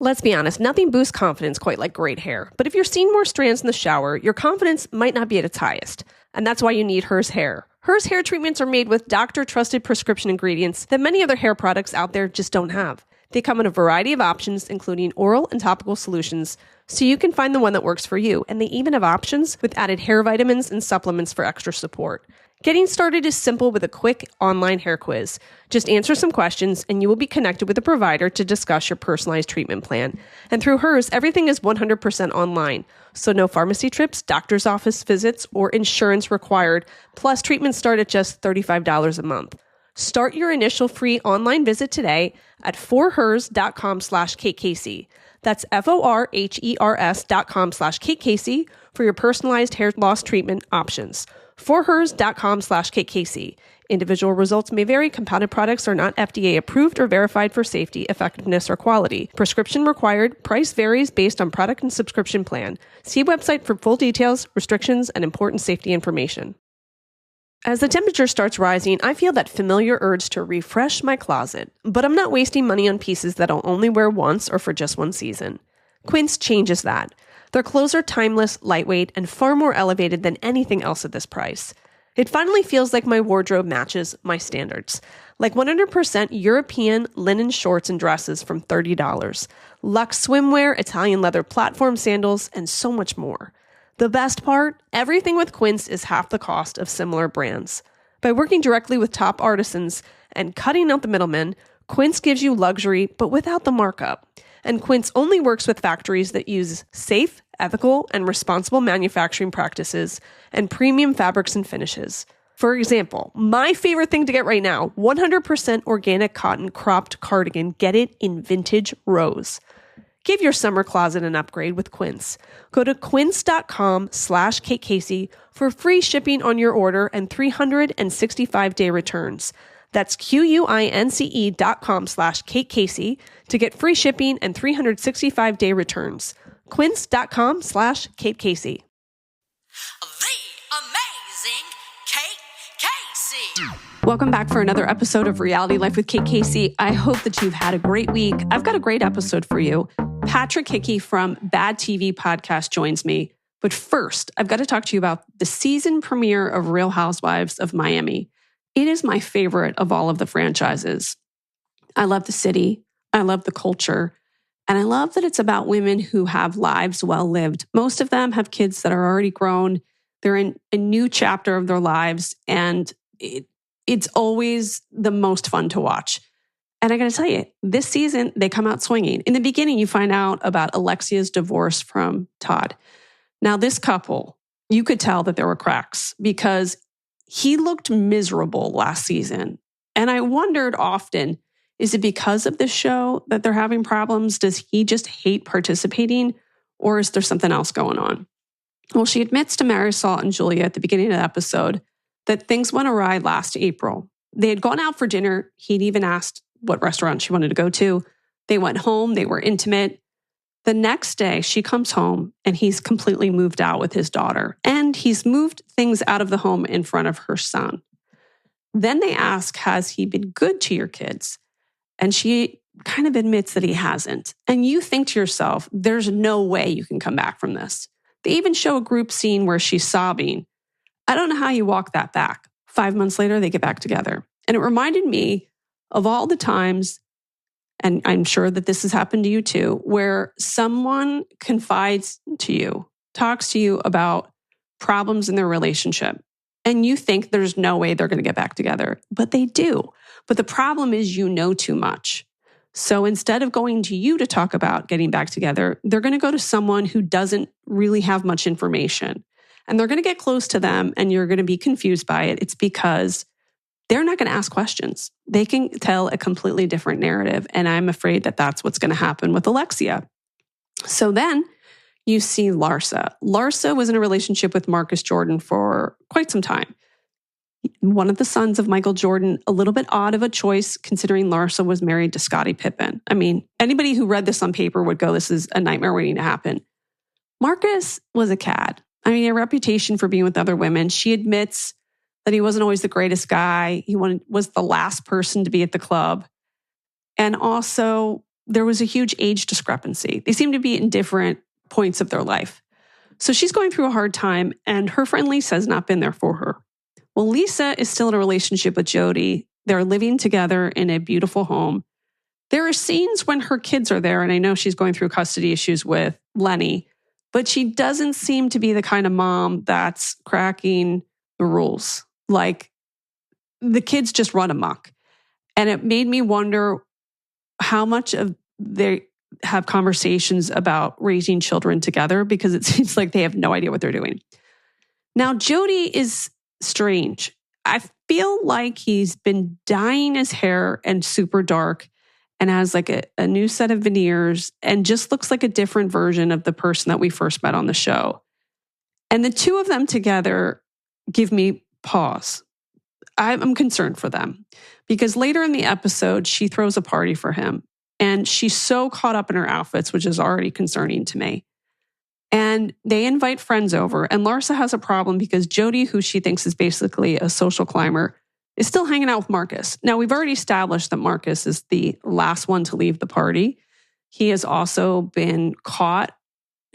Let's be honest, nothing boosts confidence quite like great hair. But if you're seeing more strands in the shower, your confidence might not be at its highest. And that's why you need Hers Hair. Hers Hair treatments are made with doctor-trusted prescription ingredients that many other hair products out there just don't have. They come in a variety of options, including oral and topical solutions, so you can find the one that works for you. And they even have options with added hair vitamins and supplements for extra support. Getting started is simple with a quick online hair quiz. Just answer some questions and you will be connected with a provider to discuss your personalized treatment plan. And through Hers, everything is 100% online. So no pharmacy trips, doctor's office visits, or insurance required. Plus, treatments start at just $35 a month. Start your initial free online visit today at forhers.com/KKC. That's FORHERS.com/KKC for your personalized hair loss treatment options. forhers.com/KKC. Individual results may vary. Compounded products are not FDA approved or verified for safety, effectiveness, or quality. Prescription required. Price varies based on product and subscription plan. See website for full details, restrictions, and important safety information. As the temperature starts rising, I feel that familiar urge to refresh my closet, but I'm not wasting money on pieces that I'll only wear once or for just one season. Quince changes that. Their clothes are timeless, lightweight, and far more elevated than anything else at this price. It finally feels like my wardrobe matches my standards. Like 100% European linen shorts and dresses from $30, luxe swimwear, Italian leather platform sandals, and so much more. The best part? Everything with Quince is half the cost of similar brands. By working directly with top artisans and cutting out the middlemen, Quince gives you luxury, but without the markup. And Quince only works with factories that use safe, ethical, and responsible manufacturing practices and premium fabrics and finishes. For example, my favorite thing to get right now, 100% organic cotton cropped cardigan. Get it in vintage rose. Give your summer closet an upgrade with Quince. Go to quince.com/KKC for free shipping on your order and 365-day returns. That's QUINCE.com/KKC to get free shipping and 365-day returns. Quince.com/KKC. The amazing Kate Casey. Welcome back for another episode of Reality Life with Kate Casey. I hope that you've had a great week. I've got a great episode for you. Patrick Hickey from Bad TV Podcast joins me. But first, I've got to talk to you about the season premiere of Real Housewives of Miami. It is my favorite of all of the franchises. I love the city. I love the culture. And I love that it's about women who have lives well lived. Most of them have kids that are already grown. They're in a new chapter of their lives. And it's always the most fun to watch. And I got to tell you, this season, they come out swinging. In the beginning, you find out about Alexia's divorce from Todd. Now, this couple, you could tell that there were cracks because he looked miserable last season. And I wondered often, is it because of this show that they're having problems? Does he just hate participating? Or is there something else going on? Well, she admits to Marisol and Julia at the beginning of the episode that things went awry last April. They had gone out for dinner. He'd even asked what restaurant she wanted to go to. They went home. They were intimate. The next day, she comes home and he's completely moved out with his daughter. And he's moved things out of the home in front of her son. Then they ask, has he been good to your kids? And she kind of admits that he hasn't. And you think to yourself, there's no way you can come back from this. They even show a group scene where she's sobbing. I don't know how you walk that back. 5 months later, they get back together. And it reminded me of all the times, and I'm sure that this has happened to you too, where someone confides to you, talks to you about problems in their relationship, and you think there's no way they're going to get back together, but they do. But the problem is you know too much. So instead of going to you to talk about getting back together, they're going to go to someone who doesn't really have much information. And they're going to get close to them and you're going to be confused by it. It's because they're not going to ask questions. They can tell a completely different narrative. And I'm afraid that that's what's going to happen with Alexia. So then you see Larsa. Larsa was in a relationship with Marcus Jordan for quite some time. One of the sons of Michael Jordan, a little bit odd of a choice considering Larsa was married to Scottie Pippen. I mean, anybody who read this on paper would go, this is a nightmare waiting to happen. Marcus was a cad. I mean, a reputation for being with other women. She admits that he wasn't always the greatest guy. He was the last person to be at the club. And also there was a huge age discrepancy. They seem to be in different points of their life. So she's going through a hard time, and her friend Lisa has not been there for her. Well, Lisa is still in a relationship with Jody. They're living together in a beautiful home. There are scenes when her kids are there, and I know she's going through custody issues with Lenny, but she doesn't seem to be the kind of mom that's cracking the rules. Like, the kids just run amok. And it made me wonder how much of they have conversations about raising children together, because it seems like they have no idea what they're doing. Now, Jody is strange. I feel like he's been dyeing his hair and super dark and has like a new set of veneers and just looks like a different version of the person that we first met on the show. And the two of them together give me pause. I'm concerned for them because later in the episode, she throws a party for him and she's so caught up in her outfits, which is already concerning to me. And they invite friends over, and Larsa has a problem because Jody, who she thinks is basically a social climber, is still hanging out with Marcus. Now, we've already established that Marcus is the last one to leave the party. He has also been caught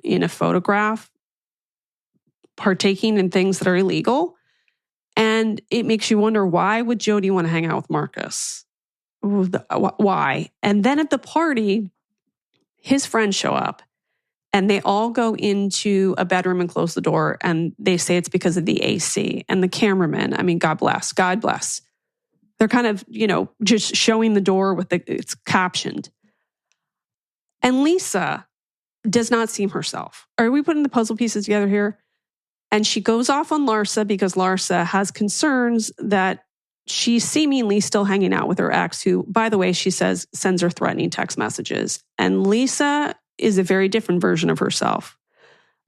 in a photograph partaking in things that are illegal. And it makes you wonder, why would Jody want to hang out with Marcus? Why? And then at the party, his friends show up. And they all go into a bedroom and close the door. And they say it's because of the AC. And the cameraman, I mean, God bless. They're kind of, just showing the door with it's captioned. And Lisa does not seem herself. Are we putting the puzzle pieces together here? And she goes off on Larsa because Larsa has concerns that she's seemingly still hanging out with her ex, who, by the way, she says sends her threatening text messages. And Lisa is a very different version of herself,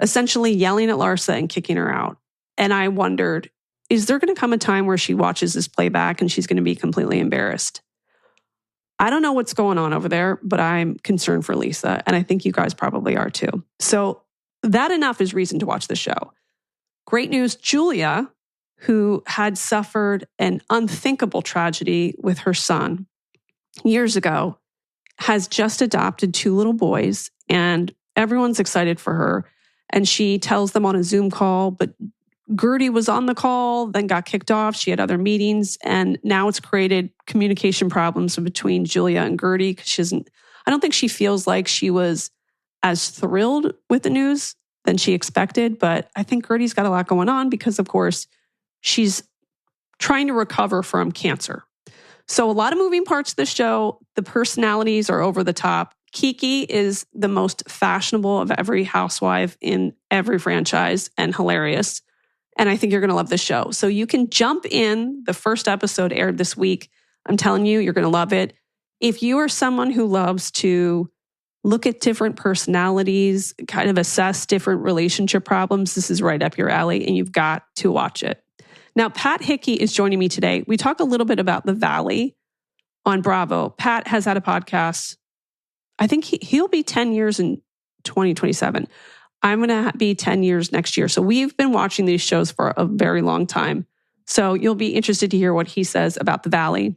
essentially yelling at Larsa and kicking her out. And I wondered, is there going to come a time where she watches this playback and she's going to be completely embarrassed? I don't know what's going on over there, but I'm concerned for Lisa. And I think you guys probably are too. So that enough is reason to watch the show. Great news, Julia, who had suffered an unthinkable tragedy with her son years ago, has just adopted 2 little boys, and everyone's excited for her. And she tells them on a Zoom call, but Gertie was on the call, then got kicked off. She had other meetings, and now it's created communication problems between Julia and Gertie because I don't think she feels like she was as thrilled with the news than she expected. But I think Gertie's got a lot going on because, of course, she's trying to recover from cancer. So a lot of moving parts of the show. The personalities are over the top. Kiki is the most fashionable of every housewife in every franchise and hilarious. And I think you're going to love this show. So you can jump in. The first episode aired this week. I'm telling you, you're going to love it. If you are someone who loves to look at different personalities, kind of assess different relationship problems, this is right up your alley, and you've got to watch it. Now, Pat Hickey is joining me today. We talk a little bit about the Valley on Bravo. Pat has had a podcast. I think he'll be 10 years in 2027. I'm going to be 10 years next year. So we've been watching these shows for a very long time. So you'll be interested to hear what he says about the Valley.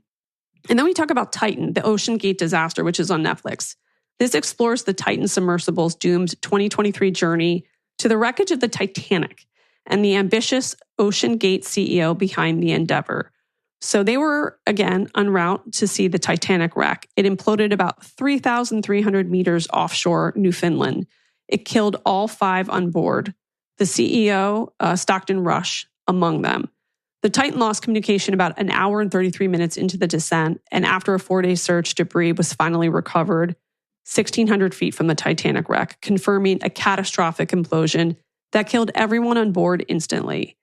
And then we talk about Titan, the Oceangate Disaster, which is on Netflix. This explores the Titan submersible's doomed 2023 journey to the wreckage of the Titanic and the ambitious OceanGate CEO behind the endeavor. So they were, again, en route to see the Titanic wreck. It imploded about 3,300 meters offshore Newfoundland. It killed all 5 on board, the CEO, Stockton Rush, among them. The Titan lost communication about an hour and 33 minutes into the descent, and after a 4-day search, debris was finally recovered 1,600 feet from the Titanic wreck, confirming a catastrophic implosion that killed everyone on board instantly.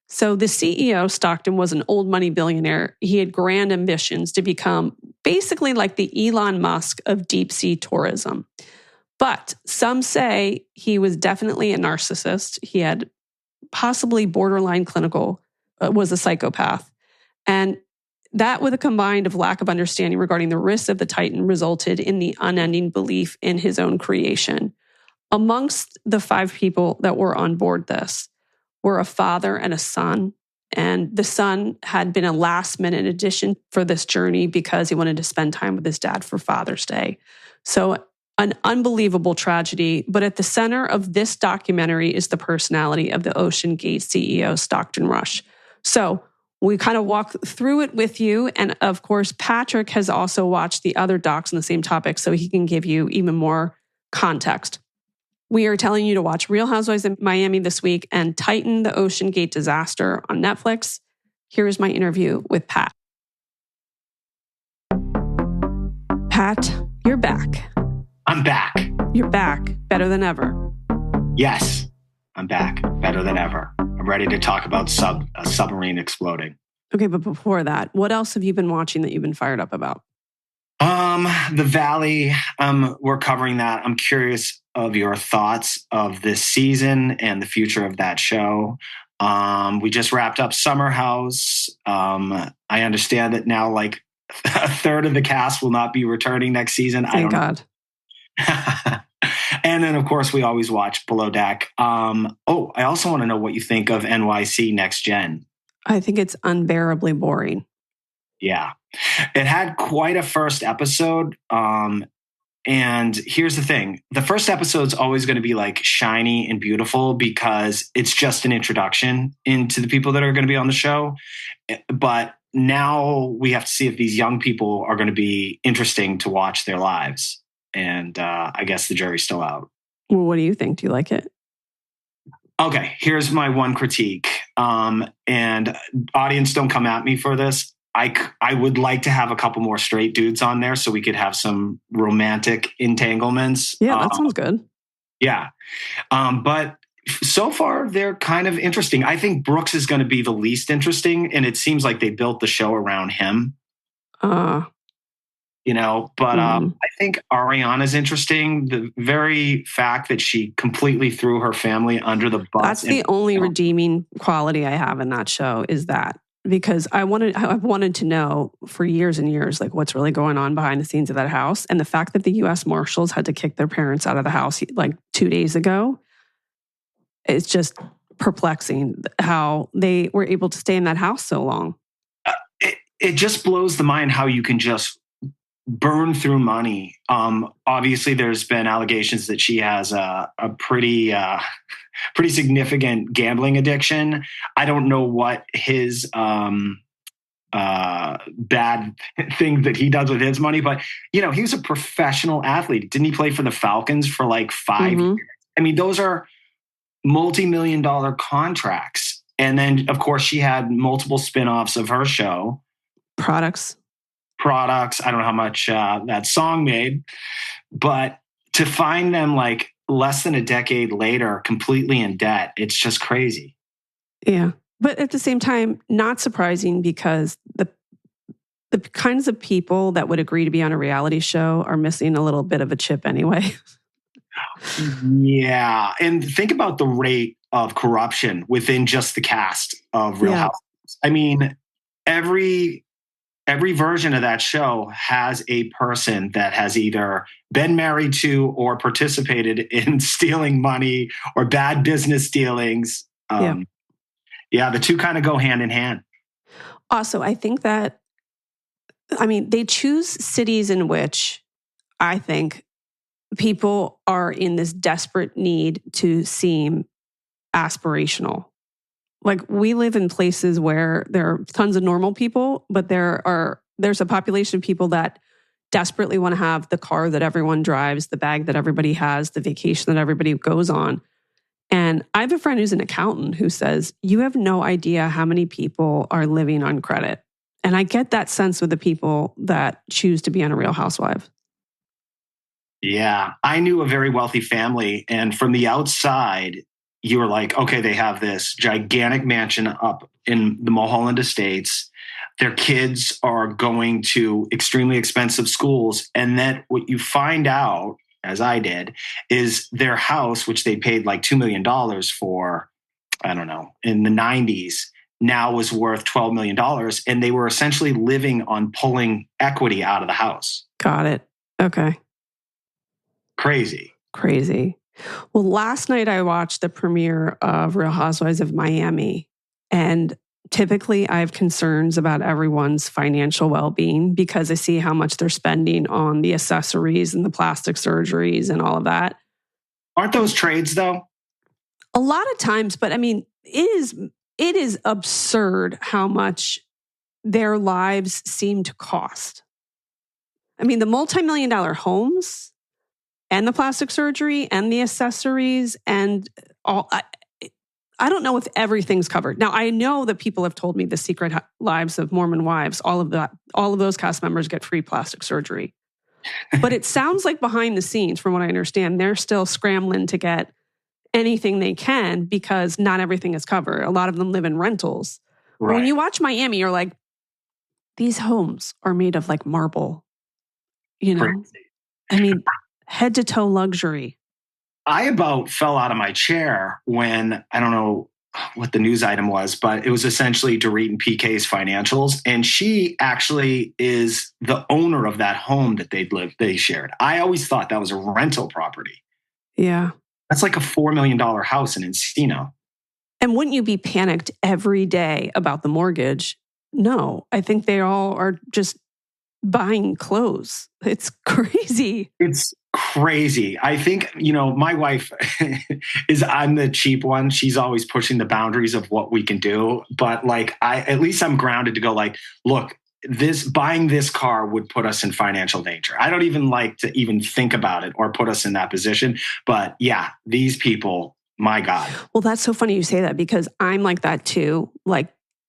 So the CEO, Stockton, was an old money billionaire. He had grand ambitions to become basically like the Elon Musk of deep sea tourism. But some say he was definitely a narcissist. He had possibly borderline clinical, was a psychopath. And that, with a combined of lack of understanding regarding the risks of the Titan, resulted in the unending belief in his own creation. Amongst the 5 people that were on board this were a father and a son. And the son had been a last-minute addition for this journey because he wanted to spend time with his dad for Father's Day. So an unbelievable tragedy, but at the center of this documentary is the personality of the OceanGate CEO, Stockton Rush. So we kind of walk through it with you. And of course, Patrick has also watched the other docs on the same topic, so he can give you even more context. We are telling you to watch Real Housewives of Miami this week and Titan, the Oceangate Disaster on Netflix. Here is my interview with Pat. Pat, you're back. I'm back. You're back, better than ever. Yes, I'm back, better than ever. I'm ready to talk about a submarine exploding. Okay, but before that, what else have you been watching that you've been fired up about? The Valley, we're covering that. I'm curious of your thoughts of this season and the future of that show. We just wrapped up Summer House. I understand that now like a third of the cast will not be returning next season. Thank God. And then, of course, we always watch Below Deck. I also want to know what you think of NYC Next Gen. I think it's unbearably boring. Yeah. It had quite a first episode. And here's the thing. The first episode's always going to be like shiny and beautiful because it's just an introduction into the people that are going to be on the show. But now we have to see if these young people are going to be interesting to watch their lives. And I guess the jury's still out. Well, what do you think? Do you like it? Okay, here's my one critique. And audience, don't come at me for this. I would like to have a couple more straight dudes on there so we could have some romantic entanglements. Yeah, that sounds good. Yeah. But so far, they're kind of interesting. I think Brooks is going to be the least interesting, and it seems like they built the show around him. I think Ariana's interesting. The very fact that she completely threw her family under the bus. That's the only redeeming quality I have in that show is that. Because I've wanted to know for years and years, like what's really going on behind the scenes of that house. And the fact that the U.S. Marshals had to kick their parents out of the house like 2 days ago, it's just perplexing how they were able to stay in that house so long. It just blows the mind how you can just burn through money. Obviously, there's been allegations that she has a pretty significant gambling addiction. I don't know what his bad thing that he does with his money, but he was a professional athlete. Didn't he play for the Falcons for like 5 years? I mean, those are multi-million-dollar contracts. And then, of course, she had multiple spin-offs of her show. Products. I don't know how much that song made, but to find them like less than a decade later, completely in debt, it's just crazy. Yeah. But at the same time, not surprising because the kinds of people that would agree to be on a reality show are missing a little bit of a chip anyway. Yeah. And think about the rate of corruption within just the cast of Real Housewives. I mean, every version of that show has a person that has either been married to or participated in stealing money or bad business dealings. The two kind of go hand in hand. Also, I think that, they choose cities in which I think people are in this desperate need to seem aspirational. Like we live in places where there are tons of normal people, but there's a population of people that desperately want to have the car that everyone drives, the bag that everybody has, the vacation that everybody goes on. And I have a friend who's an accountant who says, you have no idea how many people are living on credit. And I get that sense with the people that choose to be on a Real Housewife. Yeah, I knew a very wealthy family, and from the outside, you were like, okay, they have this gigantic mansion up in the Mulholland Estates. Their kids are going to extremely expensive schools. And then what you find out, as I did, is their house, which they paid like $2 million for, I don't know, in the 90s, now was worth $12 million. And they were essentially living on pulling equity out of the house. Got it. Okay. Crazy. Well, last night I watched the premiere of Real Housewives of Miami, and typically I have concerns about everyone's financial well-being because I see how much they're spending on the accessories and the plastic surgeries and all of that. Aren't those trades though? A lot of times, but I mean, it is absurd how much their lives seem to cost. I mean, the multi-million-dollar homes and the plastic surgery and the accessories and all. I don't know if everything's covered. Now, I know that people have told me the Secret Lives of Mormon Wives, all of those cast members get free plastic surgery. But it sounds like behind the scenes, from what I understand, they're still scrambling to get anything they can because not everything is covered. A lot of them live in rentals. Right. When you watch Miami, you're like, these homes are made of like marble, you know? Crazy. I mean, head to toe luxury. I about fell out of my chair when, I don't know what the news item was, but it was essentially Dorit and PK's financials. And she actually is the owner of that home that they shared. I always thought that was a rental property. Yeah. That's like a $4 million house in Encino. And wouldn't you be panicked every day about the mortgage? No, I think they all are just buying clothes. It's crazy. It's crazy. I think, my wife I'm the cheap one. She's always pushing the boundaries of what we can do. But at least I'm grounded to go look, buying this car would put us in financial danger. I don't even like to even think about it or put us in that position. But yeah, these people, my God. Well, that's so funny you say that because I'm like that too.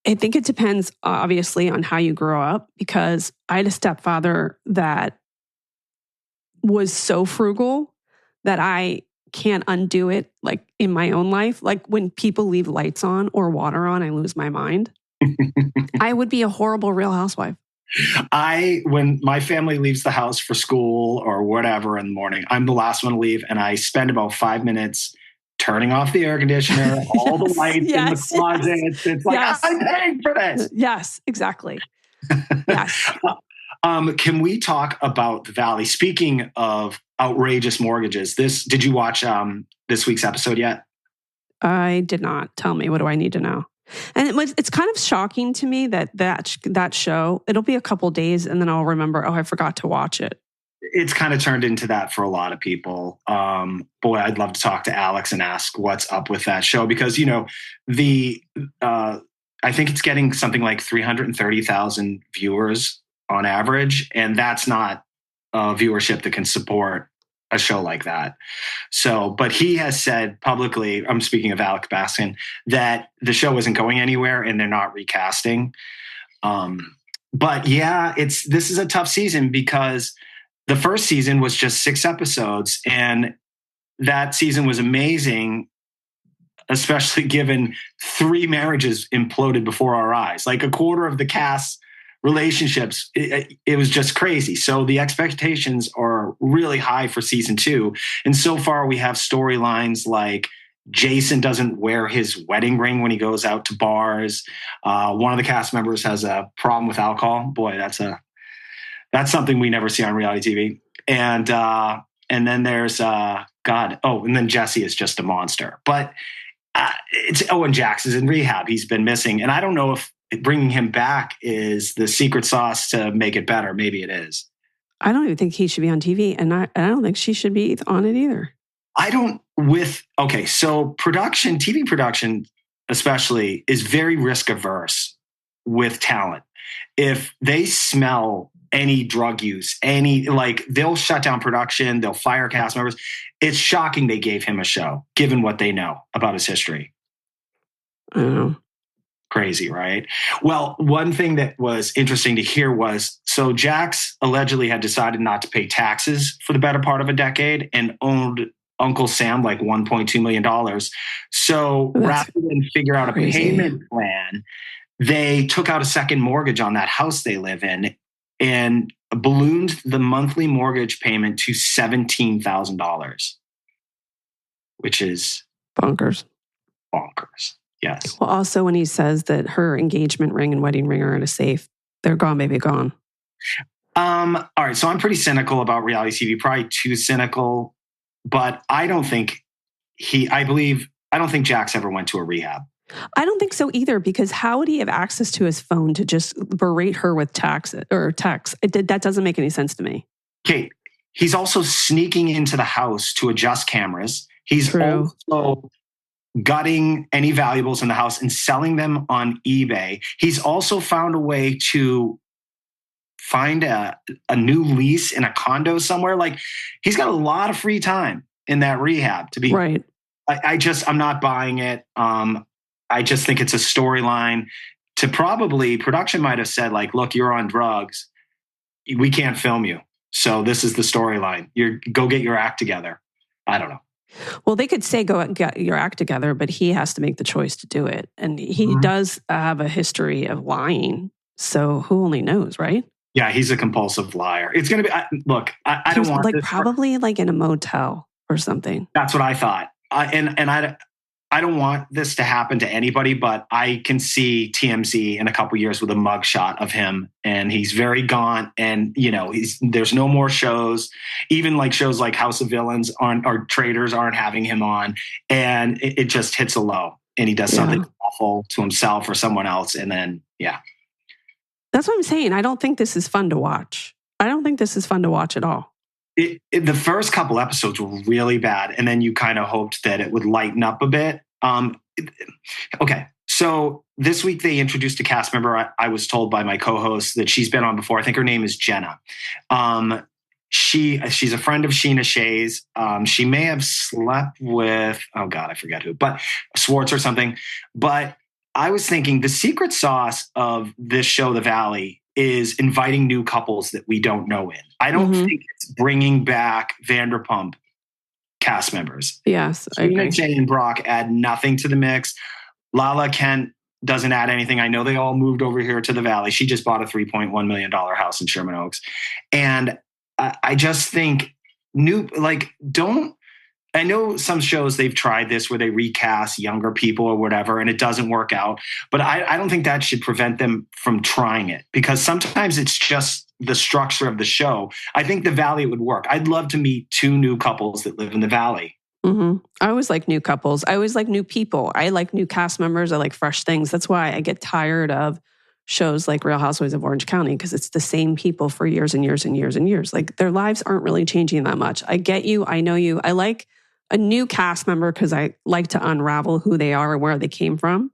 I think it depends obviously on how you grow up because I had a stepfather that was so frugal that I can't undo it in my own life. Like when people leave lights on or water on, I lose my mind. I would be a horrible Real Housewife. When my family leaves the house for school or whatever in the morning, I'm the last one to leave and I spend about 5 minutes turning off the air conditioner, all the lights in the closet. Yes. It's like, I'm paying for this. Yes, exactly. Yes. Can we talk about the Valley? Speaking of outrageous mortgages, did you watch this week's episode yet? I did not. Tell me, what do I need to know? And it's kind of shocking to me that show, it'll be a couple days and then I'll remember, I forgot to watch it. It's kind of turned into that for a lot of people. Boy, I'd love to talk to Alex and ask what's up with that show because, I think it's getting something like 330,000 viewers on average. And that's not a viewership that can support a show like that. So, but he has said publicly, I'm speaking of Alec Baskin, that the show isn't going anywhere and they're not recasting. But yeah, this is a tough season because the first season was just 6 episodes and that season was amazing, especially given 3 marriages imploded before our eyes. Like a quarter of the cast relationships, it was just crazy. So the expectations are really high for season 2. And so far we have storylines like Jason doesn't wear his wedding ring when he goes out to bars. One of the cast members has a problem with alcohol. Boy, that's something we never see on reality TV. And then there's and then Jesse is just a monster. But it's Owen Jax is in rehab. He's been missing. And I don't know if bringing him back is the secret sauce to make it better. Maybe it is. I don't even think he should be on TV. And I don't think she should be on it either. So TV production especially is very risk averse with talent. If they smell any drug use, they'll shut down production, they'll fire cast members. It's shocking they gave him a show, given what they know about his history. I don't know. Crazy, right? Well, one thing that was interesting to hear was, so Jax allegedly had decided not to pay taxes for the better part of a decade and owned Uncle Sam like $1.2 million. So rather than figure out a payment plan, they took out a second mortgage on that house they live in and ballooned the monthly mortgage payment to $17,000, which is bonkers. Yes. Well, also when he says that her engagement ring and wedding ring are in a safe, they're gone, baby, gone. All right. So I'm pretty cynical about reality TV, probably too cynical, but I don't think Jax ever went to a rehab. I don't think so either, because how would he have access to his phone to just berate her with text? That doesn't make any sense to me. Okay. He's also sneaking into the house to adjust cameras. He's True. also gutting any valuables in the house and selling them on eBay. He's also found a way to find a new lease in a condo somewhere. Like, he's got a lot of free time in that rehab to be right. I'm not buying it. I just think it's a storyline to probably production might have said, like, look, you're on drugs. We can't film you. So this is the storyline. Go get your act together. I don't know. Well, they could say go get your act together, but he has to make the choice to do it. And he does have a history of lying. So who only knows, right? Yeah, he's a compulsive liar. It's going to be, I don't want like probably like in a motel or something. That's what I thought. I don't want this to happen to anybody, but I can see TMZ in a couple years with a mugshot of him, and he's very gaunt, and there's no more shows. Even like shows like House of Villains or Traitors aren't having him on, and it just hits a low, and he does something awful to himself or someone else, and then that's what I'm saying. I don't think this is fun to watch. I don't think this is fun to watch at all. The first couple episodes were really bad, and then you kind of hoped that it would lighten up a bit. Okay, so this week they introduced a cast member. I was told by my co-host that she's been on before. I think her name is Jenna. She's a friend of Sheena Shea's. She may have slept with, oh God, I forget who, but Swartz or something. But I was thinking the secret sauce of this show, The Valley, is inviting new couples that we don't know in. I don't think it's bringing back Vanderpump cast members. Yes, I agree. Jay and Brock add nothing to the mix. Lala Kent doesn't add anything. I know they all moved over here to the Valley. She just bought a $3.1 million house in Sherman Oaks. And I just think I know some shows they've tried this where they recast younger people or whatever, and it doesn't work out. But I don't think that should prevent them from trying it, because sometimes it's just the structure of the show. I think the Valley would work. I'd love to meet two new couples that live in the Valley. Mm-hmm. I always like new couples. I always like new people. I like new cast members. I like fresh things. That's why I get tired of shows like Real Housewives of Orange County, because it's the same people for years and years and years and years. Like, their lives aren't really changing that much. I get you. I know you. I like a new cast member because I like to unravel who they are and where they came from.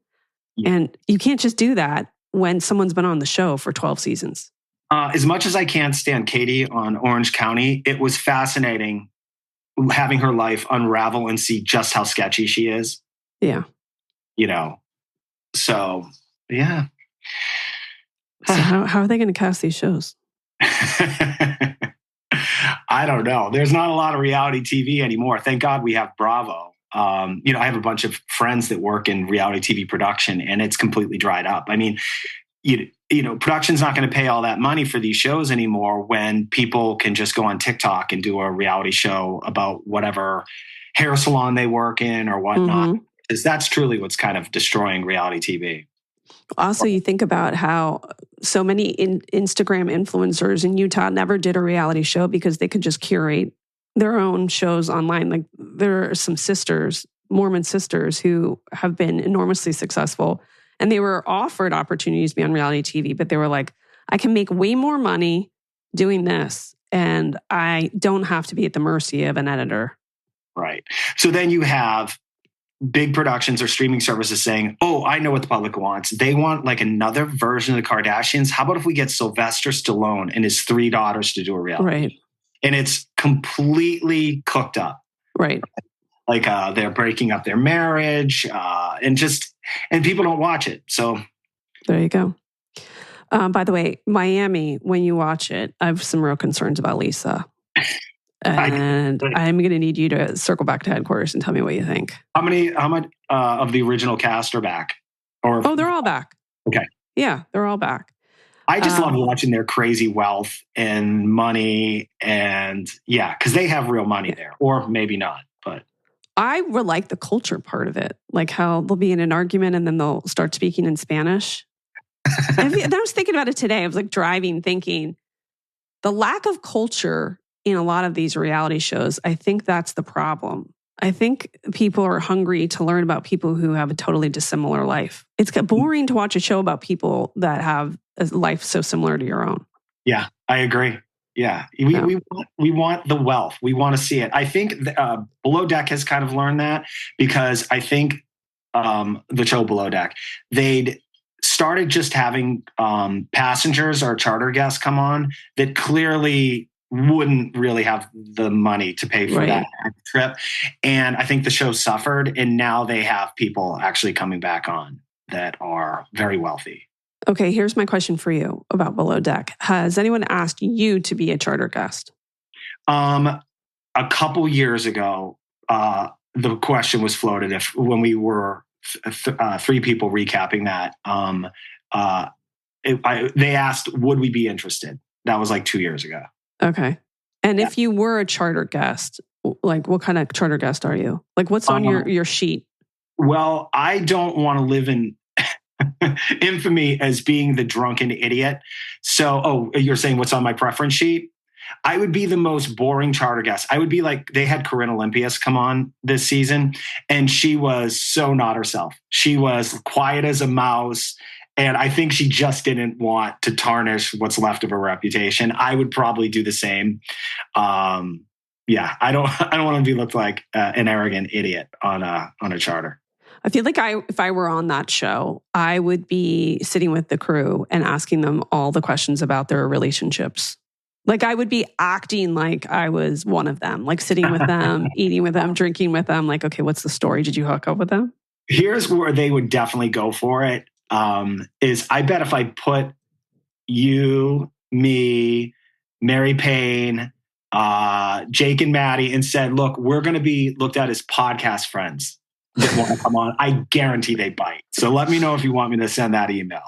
And you can't just do that when someone's been on the show for 12 seasons. As much as I can't stand Katie on Orange County, it was fascinating having her life unravel and see just how sketchy she is. Yeah. So, yeah. So how are they going to cast these shows? I don't know. There's not a lot of reality TV anymore. Thank God we have Bravo. I have a bunch of friends that work in reality TV production, and it's completely dried up. I mean, production's not going to pay all that money for these shows anymore when people can just go on TikTok and do a reality show about whatever hair salon they work in or whatnot. Because that's truly what's kind of destroying reality TV. Also, you think about how so many Instagram influencers in Utah never did a reality show because they could just curate their own shows online. Like, there are some sisters, Mormon sisters, who have been enormously successful, and they were offered opportunities to be on reality TV, but they were like, I can make way more money doing this, and I don't have to be at the mercy of an editor. Right. So then you have big productions or streaming services saying, oh, I know what the public wants. They want like another version of the Kardashians. How about if we get Sylvester Stallone and his 3 daughters to do a reality? Right. And it's completely cooked up. Right. Like they're breaking up their marriage and people don't watch it. So there you go. By the way, Miami, when you watch it, I have some real concerns about Lisa. And I'm going to need you to circle back to headquarters and tell me what you think. How much of the original cast are back? They're all back. Okay. Yeah, they're all back. I just love watching their crazy wealth and money, and because they have real money there, or maybe not. But I would like the culture part of it, like how they'll be in an argument and then they'll start speaking in Spanish. And I was thinking about it today. I was like driving, thinking the lack of culture in a lot of these reality shows, I think that's the problem. I think people are hungry to learn about people who have a totally dissimilar life. It's boring to watch a show about people that have a life so similar to your own. Yeah, I agree. Yeah, we want the wealth. We want to see it. I think Below Deck has kind of learned that, because I think the show Below Deck, they'd started just having passengers or charter guests come on that clearly wouldn't really have the money to pay for that trip. And I think the show suffered, and now they have people actually coming back on that are very wealthy. Okay, here's my question for you about Below Deck. Has anyone asked you to be a charter guest? A couple years ago, the question was floated when we were three people recapping that. They asked, would we be interested? That was like 2 years ago. Okay. And if you were a charter guest, like what kind of charter guest are you? Like what's on your sheet? Well, I don't want to live in infamy as being the drunken idiot. So, you're saying what's on my preference sheet? I would be the most boring charter guest. I would be like, they had Corinne Olympias come on this season, and she was so not herself. She was quiet as a mouse. And I think she just didn't want to tarnish what's left of her reputation. I would probably do the same. I don't want to be looked like an arrogant idiot on a charter. I feel like if I were on that show, I would be sitting with the crew and asking them all the questions about their relationships. Like I would be acting like I was one of them, like sitting with them, eating with them, drinking with them. Like, okay, what's the story? Did you hook up with them? Here's where they would definitely go for it. Is I bet if I put you, me, Mary Payne, Jake and Maddie, and said, look, we're going to be looked at as podcast friends that want to come on, I guarantee they bite. So let me know if you want me to send that email.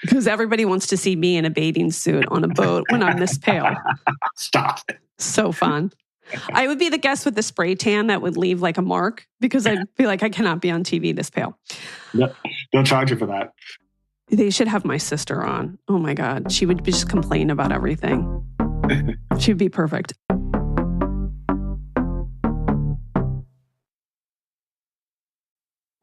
Because everybody wants to see me in a bathing suit on a boat when I'm this pale. Stop it. So fun. I would be the guest with the spray tan that would leave like a mark, because I'd be like, I cannot be on TV this pale. No, don't charge her for that. They should have my sister on. Oh my God. She would just complain about everything. She'd be perfect.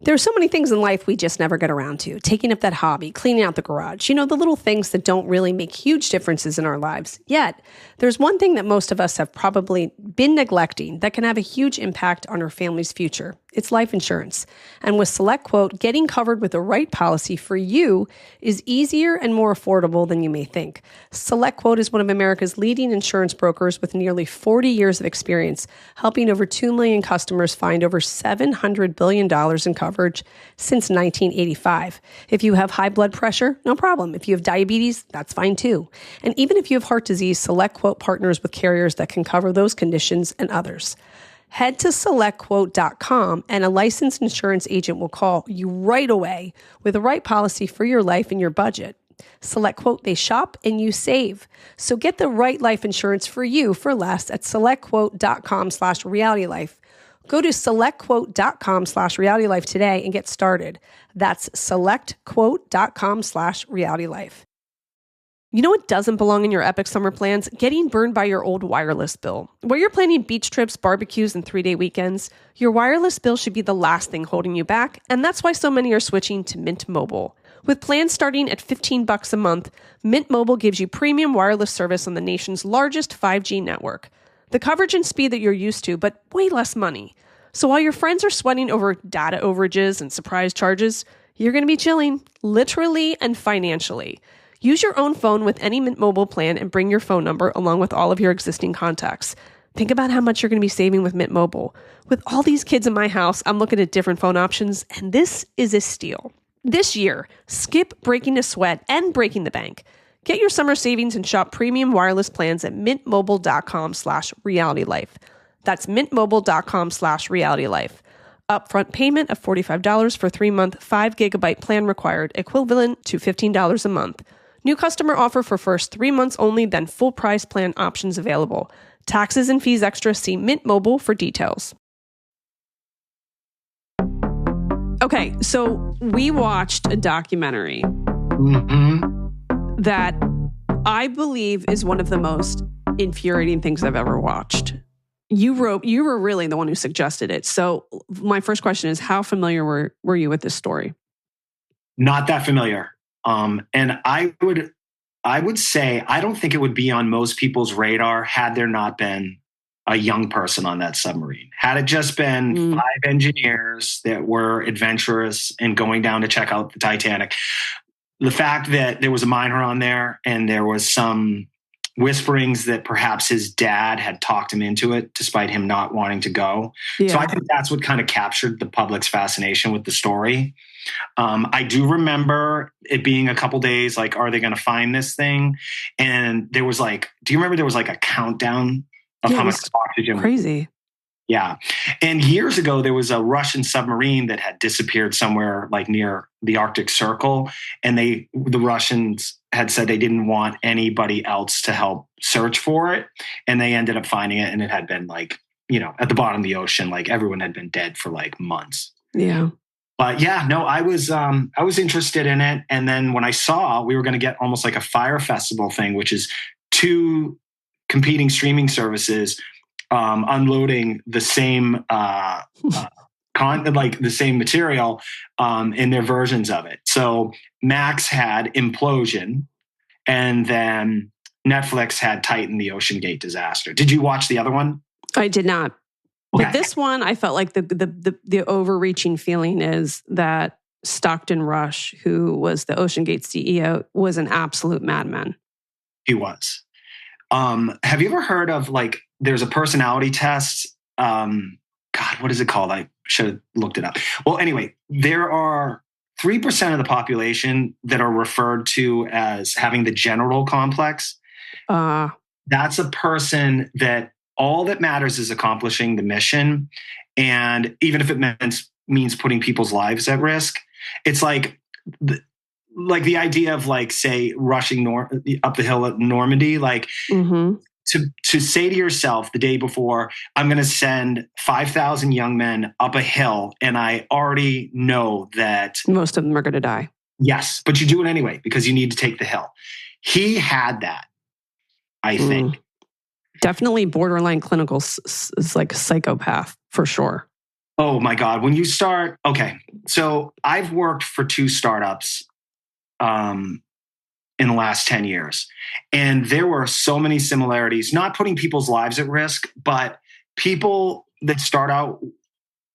There are so many things in life we just never get around to. Taking up that hobby, cleaning out the garage, the little things that don't really make huge differences in our lives. Yet, there's one thing that most of us have probably been neglecting that can have a huge impact on our family's future. It's life insurance. And with SelectQuote, getting covered with the right policy for you is easier and more affordable than you may think. SelectQuote is one of America's leading insurance brokers with nearly 40 years of experience, helping over 2 million customers find over $700 billion in coverage since 1985. If you have high blood pressure, no problem. If you have diabetes, that's fine too. And even if you have heart disease, SelectQuote partners with carriers that can cover those conditions and others. Head to SelectQuote.com and a licensed insurance agent will call you right away with the right policy for your life and your budget. SelectQuote, they shop and you save. So get the right life insurance for you for less at SelectQuote.com/realitylife. Go to SelectQuote.com/realitylife today and get started. That's SelectQuote.com/realitylife. You know what doesn't belong in your epic summer plans? Getting burned by your old wireless bill. Where you're planning beach trips, barbecues, and 3-day weekends, your wireless bill should be the last thing holding you back, and that's why so many are switching to Mint Mobile. With plans starting at $15 a month, Mint Mobile gives you premium wireless service on the nation's largest 5G network. The coverage and speed that you're used to, but way less money. So while your friends are sweating over data overages and surprise charges, you're going to be chilling, literally and financially. Use your own phone with any Mint Mobile plan and bring your phone number along with all of your existing contacts. Think about how much you're going to be saving with Mint Mobile. With all these kids in my house, I'm looking at different phone options, and this is a steal. This year, skip breaking a sweat and breaking the bank. Get your summer savings and shop premium wireless plans at mintmobile.com/realitylife. That's mintmobile.com/realitylife. Upfront payment of $45 for 3-month 5GB plan required, equivalent to $15 a month. New customer offer for first 3 months only, then full price plan options available. Taxes and fees extra. See Mint Mobile for details. Okay, so we watched a documentary that I believe is one of the most infuriating things I've ever watched. You were really the one who suggested it. So my first question is, how familiar were you with this story? Not that familiar. And I would say, I don't think it would be on most people's radar had there not been a young person on that submarine. Had it just been 5 engineers that were adventurous and going down to check out the Titanic, the fact that there was a minor on there and there was some whisperings that perhaps his dad had talked him into it despite him not wanting to go. Yeah. So I think that's what kind of captured the public's fascination with the story. I do remember it being a couple days, like, are they going to find this thing? And there was like, do you remember there was like a countdown of how much oxygen? Crazy. Yeah. And years ago, there was a Russian submarine that had disappeared somewhere like near the Arctic Circle. And the Russians had said they didn't want anybody else to help search for it. And they ended up finding it. And it had been like, at the bottom of the ocean, like everyone had been dead for like months. Yeah. But yeah, no, I was interested in it. And then when I saw we were going to get almost like a Fire Festival thing, which is 2 competing streaming services unloading the same like the same material in their versions of it. So Max had Implosion, and then Netflix had Titan, the Oceangate Disaster. Did you watch the other one? I did not. Okay. But this one, I felt like the overreaching feeling is that Stockton Rush, who was the OceanGate CEO, was an absolute madman. He was. Have you ever heard of like, there's a personality test? God, what is it called? I should have looked it up. Well, anyway, there are 3% of the population that are referred to as having the general complex. That's a person that all that matters is accomplishing the mission. And even if it means putting people's lives at risk, it's like the idea of like, say, rushing up the hill at Normandy, like to say to yourself the day before, I'm going to send 5,000 young men up a hill. And I already know that most of them are going to die. Yes. But you do it anyway, because you need to take the hill. He had that, I think. Definitely borderline clinical is like a psychopath for sure. Oh my God. When you start, okay. So I've worked for 2 startups in the last 10 years. And there were so many similarities, not putting people's lives at risk, but people that start out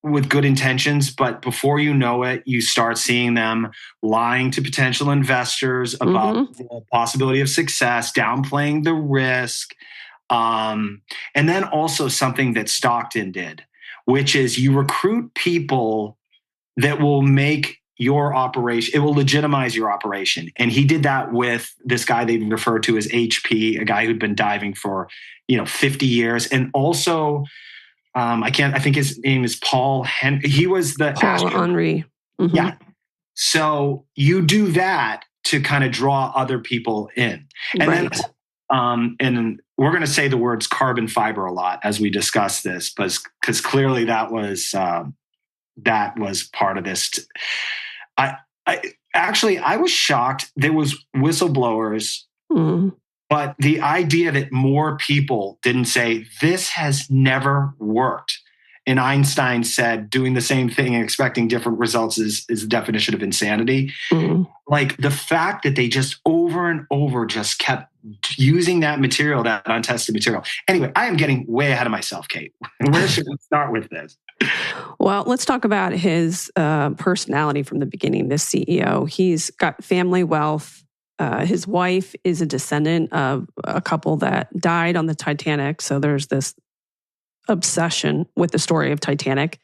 with good intentions, but before you know it, you start seeing them lying to potential investors about the possibility of success, downplaying the risk. And then also something that Stockton did, which is you recruit people that will make your operation, it will legitimize your operation. And he did that with this guy they refer to as HP, a guy who'd been diving for, 50 years. And also, I think his name is Paul Henry. He was the Paul Henry. Mm-hmm. Yeah. So you do that to kind of draw other people in. And then, and we're going to say the words carbon fiber a lot as we discuss this, because clearly that was part of this. I was shocked. There was whistleblowers, but the idea that more people didn't say this has never worked. And Einstein said doing the same thing and expecting different results is the definition of insanity. Like the fact that they just over and over just kept using that material, that untested material. Anyway, I am getting way ahead of myself, Kate. Where should we start with this? Well, let's talk about his personality from the beginning, this CEO. He's got family wealth. His wife is a descendant of a couple that died on the Titanic. So there's this obsession with the story of Titanic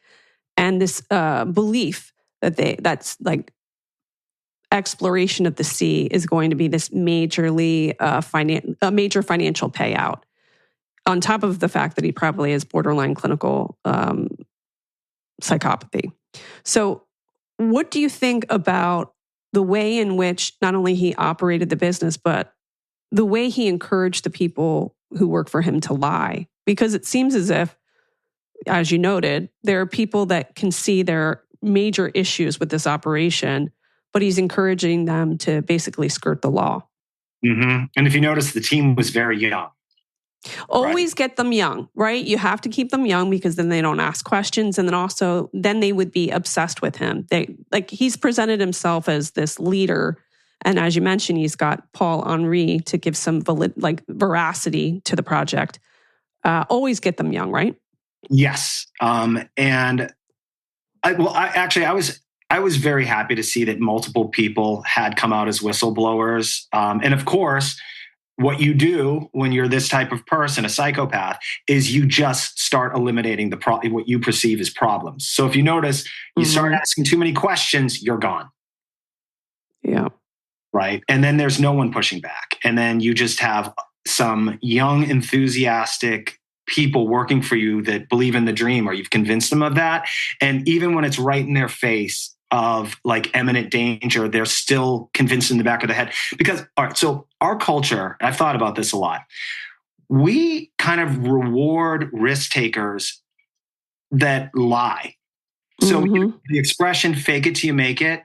and this belief that that's like exploration of the sea is going to be this major financial payout, on top of the fact that he probably has borderline clinical psychopathy. So what do you think about the way in which not only he operated the business, but the way he encouraged the people who work for him to lie? Because it seems as if, as you noted, there are people that can see there are major issues with this operation, but he's encouraging them to basically skirt the law. And if you notice, the team was very young. Always get them young, right? You have to keep them young because then they don't ask questions. And then also, then they would be obsessed with him. He's presented himself as this leader. And as you mentioned, he's got Paul Henri to give some veracity to the project. Always get them young, right? Yes. And I was very happy to see that multiple people had come out as whistleblowers. And of course, what you do when you're this type of person, a psychopath, is you just start eliminating what you perceive as problems. So if you notice, you start asking too many questions, you're gone. Yeah. Right. And then there's no one pushing back. And then you just have some young, enthusiastic people working for you that believe in the dream, or you've convinced them of that. And even when it's right in their face of like imminent danger, they're still convinced in the back of the head. Because, all right, so our culture, I've thought about this a lot. We kind of reward risk takers that lie. So the expression fake it till you make it,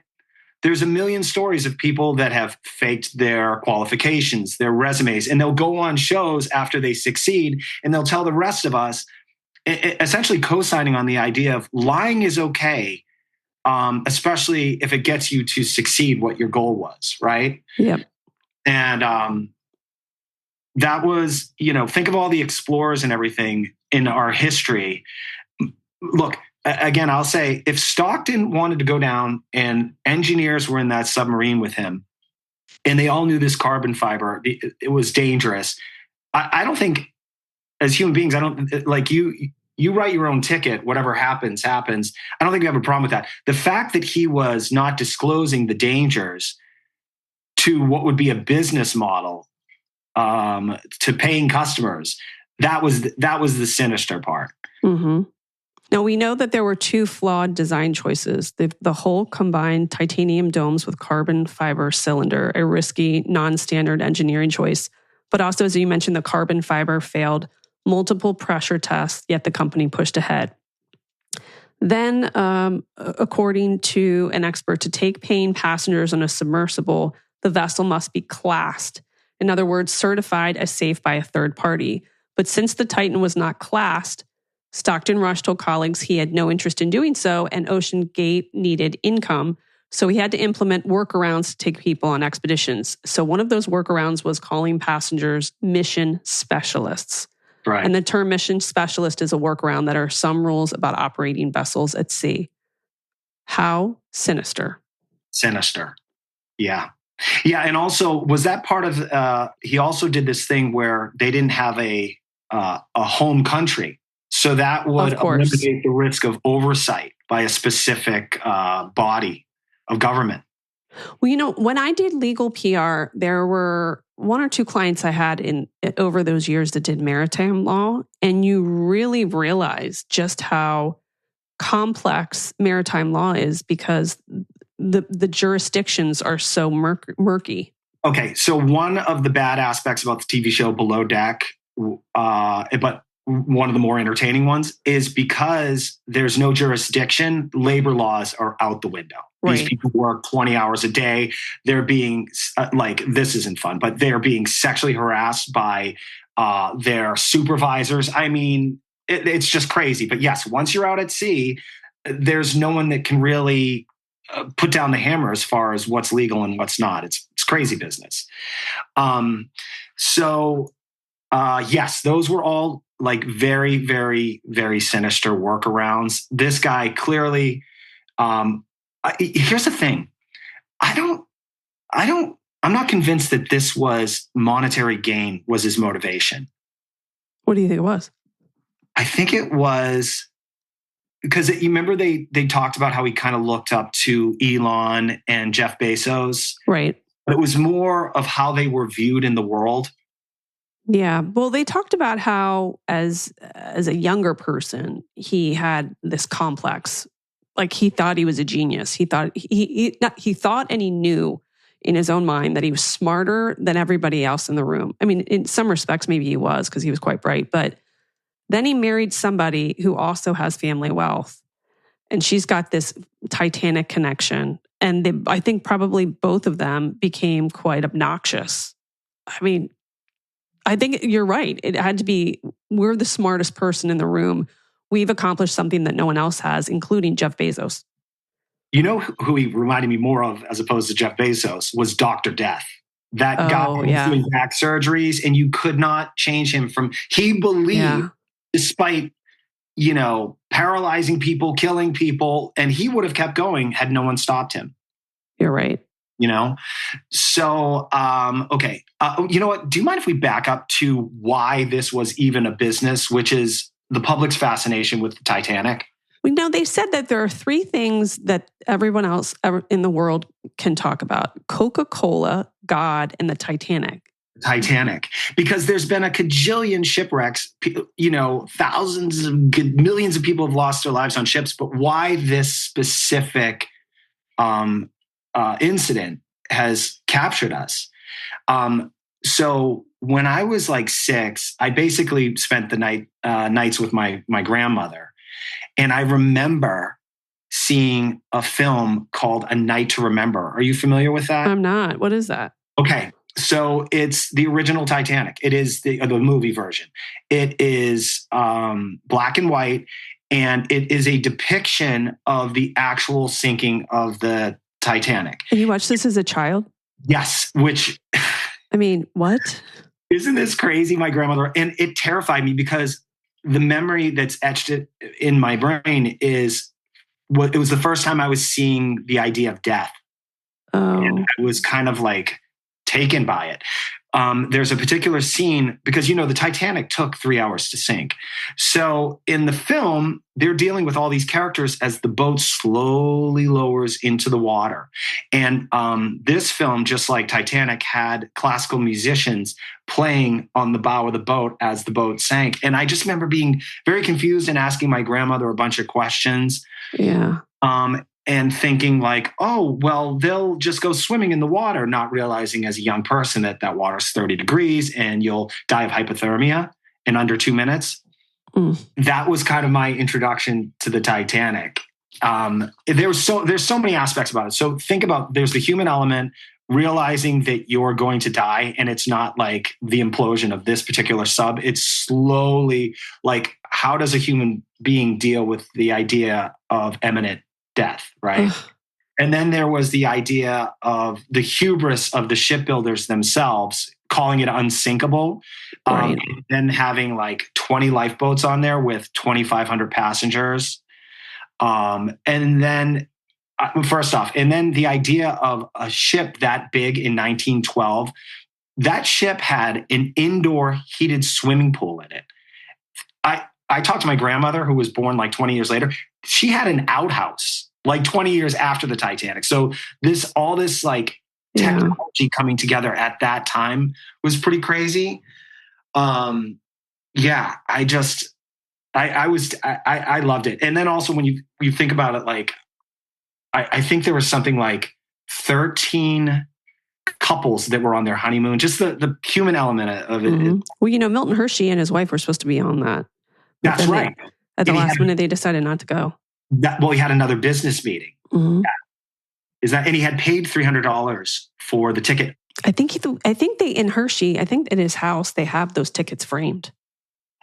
there's a million stories of people that have faked their qualifications, their resumes, and they'll go on shows after they succeed and they'll tell the rest of us, essentially co-signing on the idea of lying is okay, especially if it gets you to succeed what your goal was, right? Yep. And that was, think of all the explorers and everything in our history. Look, again, I'll say, if Stockton wanted to go down and engineers were in that submarine with him and they all knew this carbon fiber, it was dangerous. I don't think, as human beings, you write your own ticket, whatever happens. I don't think we have a problem with that. The fact that he was not disclosing the dangers to what would be a business model, to paying customers, that was the sinister part. Mm-hmm. Now, we know that there were two flawed design choices. The whole combined titanium domes with carbon fiber cylinder, a risky, non-standard engineering choice. But also, as you mentioned, the carbon fiber failed multiple pressure tests, yet the company pushed ahead. Then, according to an expert, to take paying passengers on a submersible, the vessel must be classed. In other words, certified as safe by a third party. But since the Titan was not classed, Stockton Rush told colleagues he had no interest in doing so, and OceanGate needed income. So he had to implement workarounds to take people on expeditions. So one of those workarounds was calling passengers mission specialists. Right. And the term mission specialist is a workaround that are some rules about operating vessels at sea. How sinister. Sinister. Yeah. Yeah. And also, was that part of, he also did this thing where they didn't have a home country. So that would eliminate the risk of oversight by a specific body of government. Well, when I did legal PR, there were one or two clients I had over those years that did maritime law, and you really realize just how complex maritime law is because the jurisdictions are so murky. Okay, so one of the bad aspects about the TV show Below Deck, but one of the more entertaining ones, is because there's no jurisdiction, labor laws are out the window. Right. These people work 20 hours a day. They're being, this isn't fun, but they're being sexually harassed by their supervisors. I mean, it's just crazy. But yes, once you're out at sea, there's no one that can really put down the hammer as far as what's legal and what's not. It's crazy business. Yes, those were all like very, very, very sinister workarounds. This guy clearly, here's the thing. I'm not convinced that this was monetary gain was his motivation. What do you think it was? I think it was because you remember they talked about how he kind of looked up to Elon and Jeff Bezos. Right. But it was more of how they were viewed in the world. Yeah. Well, they talked about how as a younger person, he had this complex, like he thought he was a genius. He thought he thought and he knew in his own mind that he was smarter than everybody else in the room. I mean, in some respects, maybe he was because he was quite bright, but then he married somebody who also has family wealth and she's got this Titanic connection. And I think probably both of them became quite obnoxious. I mean, I think you're right. It had to be, we're the smartest person in the room. We've accomplished something that no one else has, including Jeff Bezos. You know who he reminded me more of, as opposed to Jeff Bezos, was Dr. Death. That guy was doing back surgeries, and you could not change him from, he believed, despite, paralyzing people, killing people, and he would have kept going had no one stopped him. You're right. So, okay. You know what? Do you mind if we back up to why this was even a business, which is the public's fascination with the Titanic? They said that there are 3 things that everyone else in the world can talk about: Coca-Cola, God, and the Titanic. Titanic, because there's been a cajillion shipwrecks, thousands of millions of people have lost their lives on ships, but why this specific incident has captured us. So when I was like 6, I basically spent the nights with my grandmother. And I remember seeing a film called A Night to Remember. Are you familiar with that? I'm not. What is that? Okay. So it's the original Titanic. It is the movie version. It is black and white, and it is a depiction of the actual sinking of the Titanic. And you watched this as a child? Yes, which... I mean, what? Isn't this crazy? My grandmother... And it terrified me because the memory that's etched in my brain is it was the first time I was seeing the idea of death. Oh. And I was kind of like taken by it. There's a particular scene because, the Titanic took 3 hours to sink. So in the film, they're dealing with all these characters as the boat slowly lowers into the water. And this film, just like Titanic, had classical musicians playing on the bow of the boat as the boat sank. And I just remember being very confused and asking my grandmother a bunch of questions. Yeah. And thinking like, oh, well, they'll just go swimming in the water, not realizing as a young person that water's 30 degrees and you'll die of hypothermia in under 2 minutes. That was kind of my introduction to the Titanic. There's so many aspects about it. So think about, there's the human element, realizing that you're going to die, and it's not like the implosion of this particular sub. It's slowly like, how does a human being deal with the idea of imminent death, right? And then there was the idea of the hubris of the shipbuilders themselves, calling it unsinkable, right. And then having like 20 lifeboats on there with 2,500 passengers. And then first off, and then the idea of a ship that big in 1912, that ship had an indoor heated swimming pool in it. I talked to my grandmother, who was born like 20 years later. She had an outhouse like 20 years after the Titanic. So all this like technology coming together at that time was pretty crazy. I loved it. And then also when you think about it, like, I think there was something like 13 couples that were on their honeymoon, just the human element of it. Mm-hmm. Well, Milton Hershey and his wife were supposed to be on that. That's right. At the last minute, they decided not to go. He had another business meeting. Mm-hmm. Yeah. And he had paid $300 for the ticket. I think in Hershey, in his house, they have those tickets framed.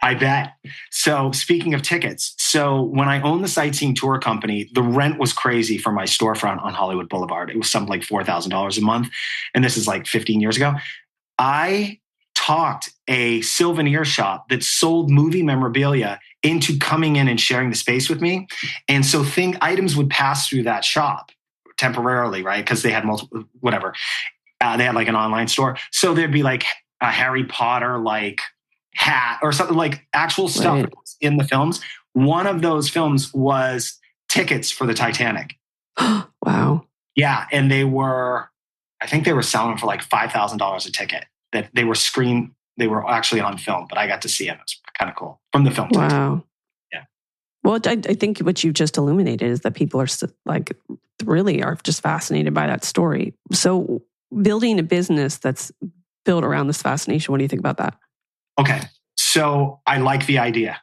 I bet. So speaking of tickets, so when I owned the sightseeing tour company, the rent was crazy for my storefront on Hollywood Boulevard. It was something like $4,000 a month. And this is like 15 years ago. I talked a souvenir shop that sold movie memorabilia into coming in and sharing the space with me. And so items would pass through that shop temporarily, right? Because they had multiple, whatever. They had like an online store. So there'd be like a Harry Potter, like hat or something, like actual stuff in the films. One of those films was tickets for the Titanic. Wow. Yeah. And I think they were selling for like $5,000 a ticket. That they were actually on film, but I got to see them. It was kind of cool from the film. Wow. Yeah. Well, I think what you've just illuminated is that people are really are just fascinated by that story. So building a business that's built around this fascination, what do you think about that? Okay. So I like the idea,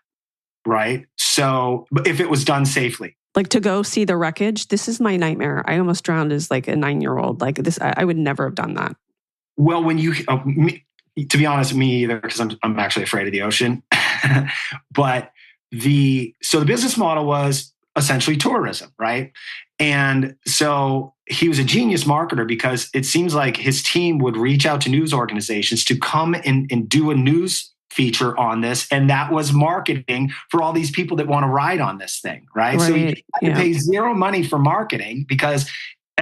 right? So but if it was done safely. Like to go see the wreckage, this is my nightmare. I almost drowned as like a 9-year-old. Like this, I would never have done that. Well, when to be honest, me either, because I'm actually afraid of the ocean. But so the business model was essentially tourism, right? And so he was a genius marketer because it seems like his team would reach out to news organizations to come and do a news feature on this. And that was marketing for all these people that want to ride on this thing, right? So he had to pay zero money for marketing because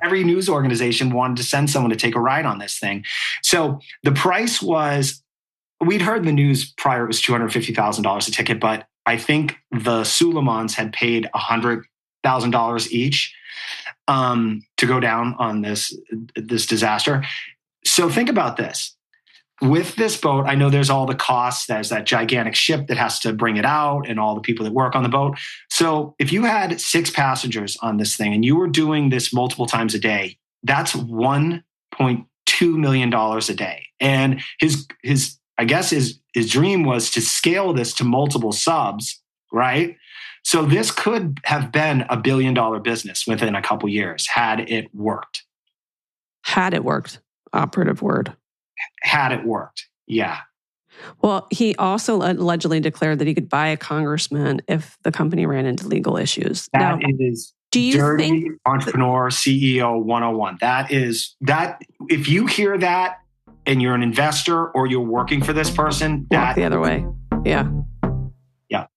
every news organization wanted to send someone to take a ride on this thing. So the price was, we'd heard the news prior, it was $250,000 a ticket, but I think the Suleimans had paid $100,000 each to go down on this disaster. So think about this. With this boat, I know there's all the costs. There's that gigantic ship that has to bring it out and all the people that work on the boat. So if you had 6 passengers on this thing and you were doing this multiple times a day, that's $1.2 million a day. And his dream was to scale this to multiple subs, right? So this could have been a $1 billion business within a couple years had it worked. Had it worked. Operative word. Had it worked. Yeah. Well, he also allegedly declared that he could buy a congressman if the company ran into legal issues. That is dirty entrepreneur CEO 101. That if you hear that and you're an investor or you're working for this person, walk the other way. Yeah. Yeah.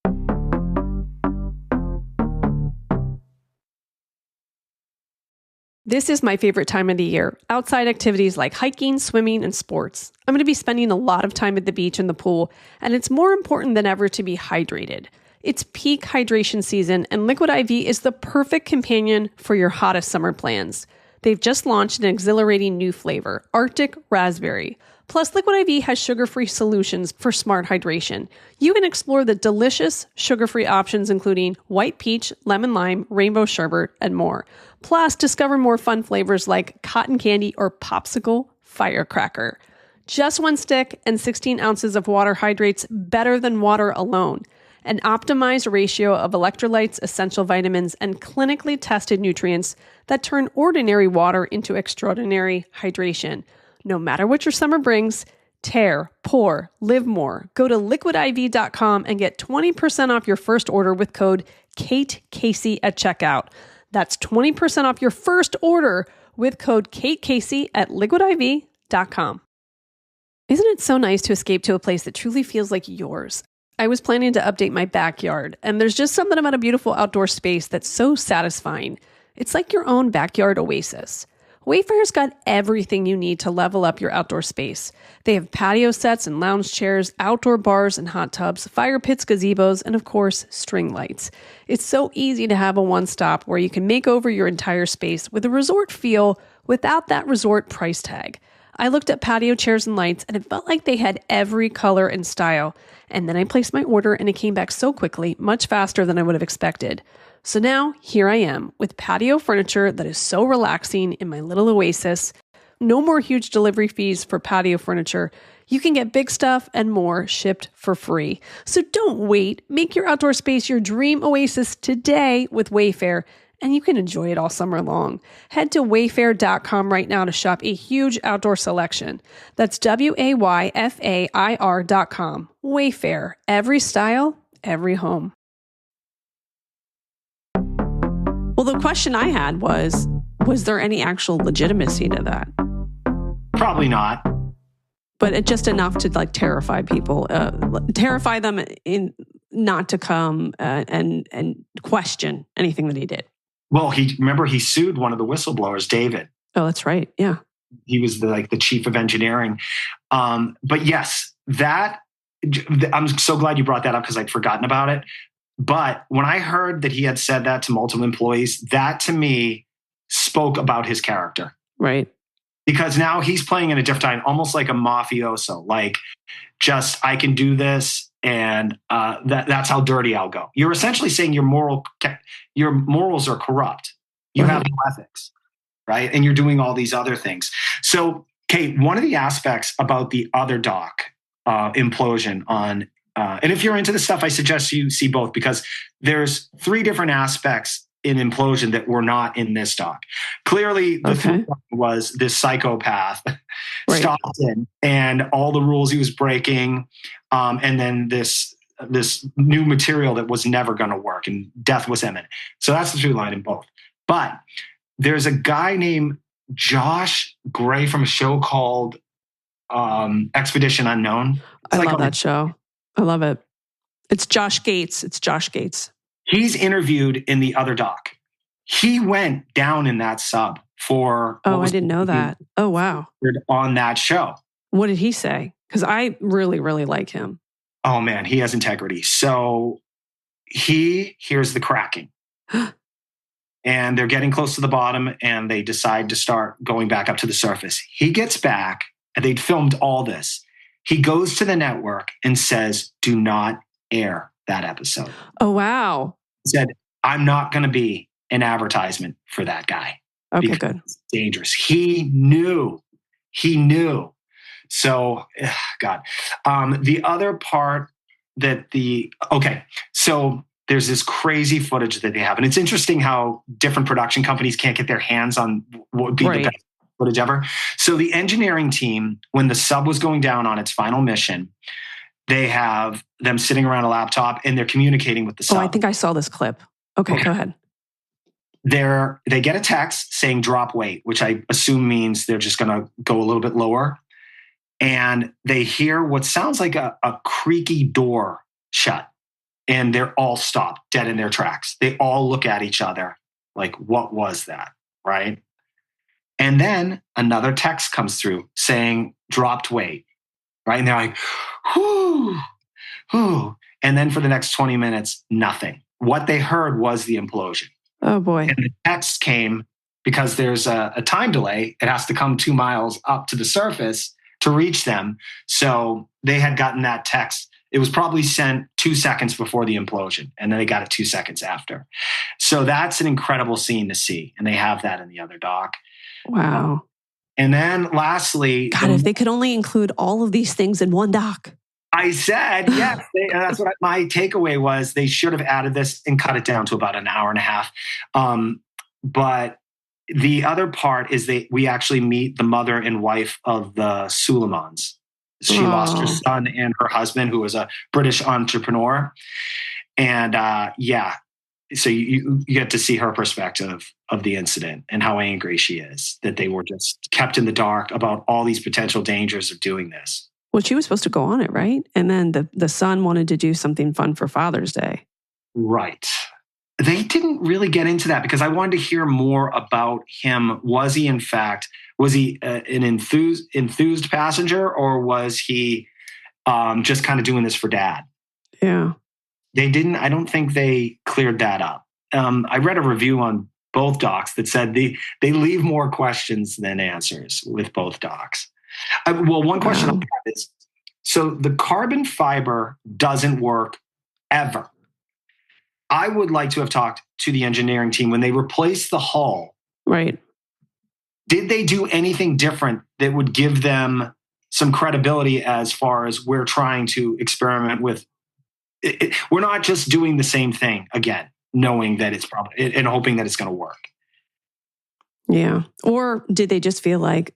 This is my favorite time of the year. Outside activities like hiking, swimming, and sports. I'm going to be spending a lot of time at the beach and the pool, and it's more important than ever to be hydrated. It's peak hydration season, and Liquid IV is the perfect companion for your hottest summer plans. They've just launched an exhilarating new flavor, Arctic Raspberry. Plus, Liquid IV has sugar-free solutions for smart hydration. You can explore the delicious sugar-free options including white peach, lemon lime, rainbow sherbet, and more. Plus, discover more fun flavors like cotton candy or popsicle firecracker. Just 1 stick and 16 ounces of water hydrates better than water alone. An optimized ratio of electrolytes, essential vitamins, and clinically tested nutrients that turn ordinary water into extraordinary hydration. No matter what your summer brings, tear, pour, live more. Go to liquidiv.com and get 20% off your first order with code KateCasey at checkout. That's 20% off your first order with code KateCasey at liquidiv.com. Isn't it so nice to escape to a place that truly feels like yours? I was planning to update my backyard, and there's just something about a beautiful outdoor space that's so satisfying. It's like your own backyard oasis. Wayfair's got everything you need to level up your outdoor space. They have patio sets and lounge chairs, outdoor bars and hot tubs, fire pits, gazebos, and of course, string lights. It's so easy to have a one-stop where you can make over your entire space with a resort feel without that resort price tag. I looked at patio chairs and lights and it felt like they had every color and style. And then I placed my order and it came back so quickly, much faster than I would have expected. So now, here I am, with patio furniture that is so relaxing in my little oasis. No more huge delivery fees for patio furniture. You can get big stuff and more shipped for free. So don't wait. Make your outdoor space your dream oasis today with Wayfair, and you can enjoy it all summer long. Head to wayfair.com right now to shop a huge outdoor selection. That's WAYFAIR.com. Wayfair. Every style, every home. Well, the question I had was there any actual legitimacy to that? Probably not. But it just enough to terrify people, terrify them in not to come and question anything that he did. Well, he sued one of the whistleblowers, David. Oh, that's right. Yeah. He was the chief of engineering. But yes, I'm so glad you brought that up because I'd forgotten about it. But when I heard that he had said that to multiple employees, that to me spoke about his character. Right. Because now he's playing in a different time, almost like a mafioso, like just, I can do this and that's how dirty I'll go. You're essentially saying your morals are corrupt. You have no ethics, right? And you're doing all these other things. So, Kate, one of the aspects about the other doc implosion on, and if you're into this stuff, I suggest you see both because there's 3 different aspects an implosion that were not in this doc. Clearly, the thing was this psychopath stopped in, and all the rules he was breaking, and then this new material that was never going to work, and death was imminent. So that's the through line in both. But there's a guy named Josh Gray from a show called Expedition Unknown. I love that show. I love it. It's Josh Gates. He's interviewed in the other doc. He went down in that sub for... Oh, I didn't know that. Oh, wow. On that show. What did he say? Because I really, really like him. Oh, man, he has integrity. So he hears the cracking. And they're getting close to the bottom, and they decide to start going back up to the surface. He gets back, and they'd filmed all this. He goes to the network and says, do not air that episode. Oh, wow. He said, I'm not going to be an advertisement for that guy. Okay, good. It's dangerous. He knew. So, God. The other part that so there's this crazy footage that they have. And it's interesting how different production companies can't get their hands on what would be the best footage ever. So the engineering team, when the sub was going down on its final mission, they have them sitting around a laptop and they're communicating with the sub. Oh, I think I saw this clip. Okay. Go ahead. They get a text saying drop weight, which I assume means they're just going to go a little bit lower. And they hear what sounds like a creaky door shut. And they're all stopped dead in their tracks. They all look at each other like, what was that? Right? And then another text comes through saying dropped weight. Right? And they're like, whoo. And then for the next 20 minutes, nothing. What they heard was the implosion. Oh, boy. And the text came because there's a time delay. It has to come 2 miles up to the surface to reach them. So they had gotten that text. It was probably sent 2 seconds before the implosion, and then they got it 2 seconds after. So that's an incredible scene to see. And they have that in the other doc. Wow. And then lastly... God, if they could only include all of these things in one doc. I said, yes. That's what my takeaway was. They should have added this and cut it down to about an hour and a half. But the other part is we actually meet the mother and wife of the Suleimans. She lost her son and her husband, who was a British entrepreneur. And so you get to see her perspective of the incident and how angry she is that they were just kept in the dark about all these potential dangers of doing this. Well, she was supposed to go on it, right? And then the son wanted to do something fun for Father's Day. Right. They didn't really get into that because I wanted to hear more about him. Was he an enthused passenger, or was he just kind of doing this for dad? Yeah. I don't think they cleared that up. I read a review on both docs that said they leave more questions than answers with both docs. One question I have is, so the carbon fiber doesn't work ever. I would like to have talked to the engineering team when they replaced the hull. Right. Did they do anything different that would give them some credibility as far as we're trying to experiment with? We're not just doing the same thing again, knowing that it's probably and hoping that it's going to work. Yeah. Or did they just feel like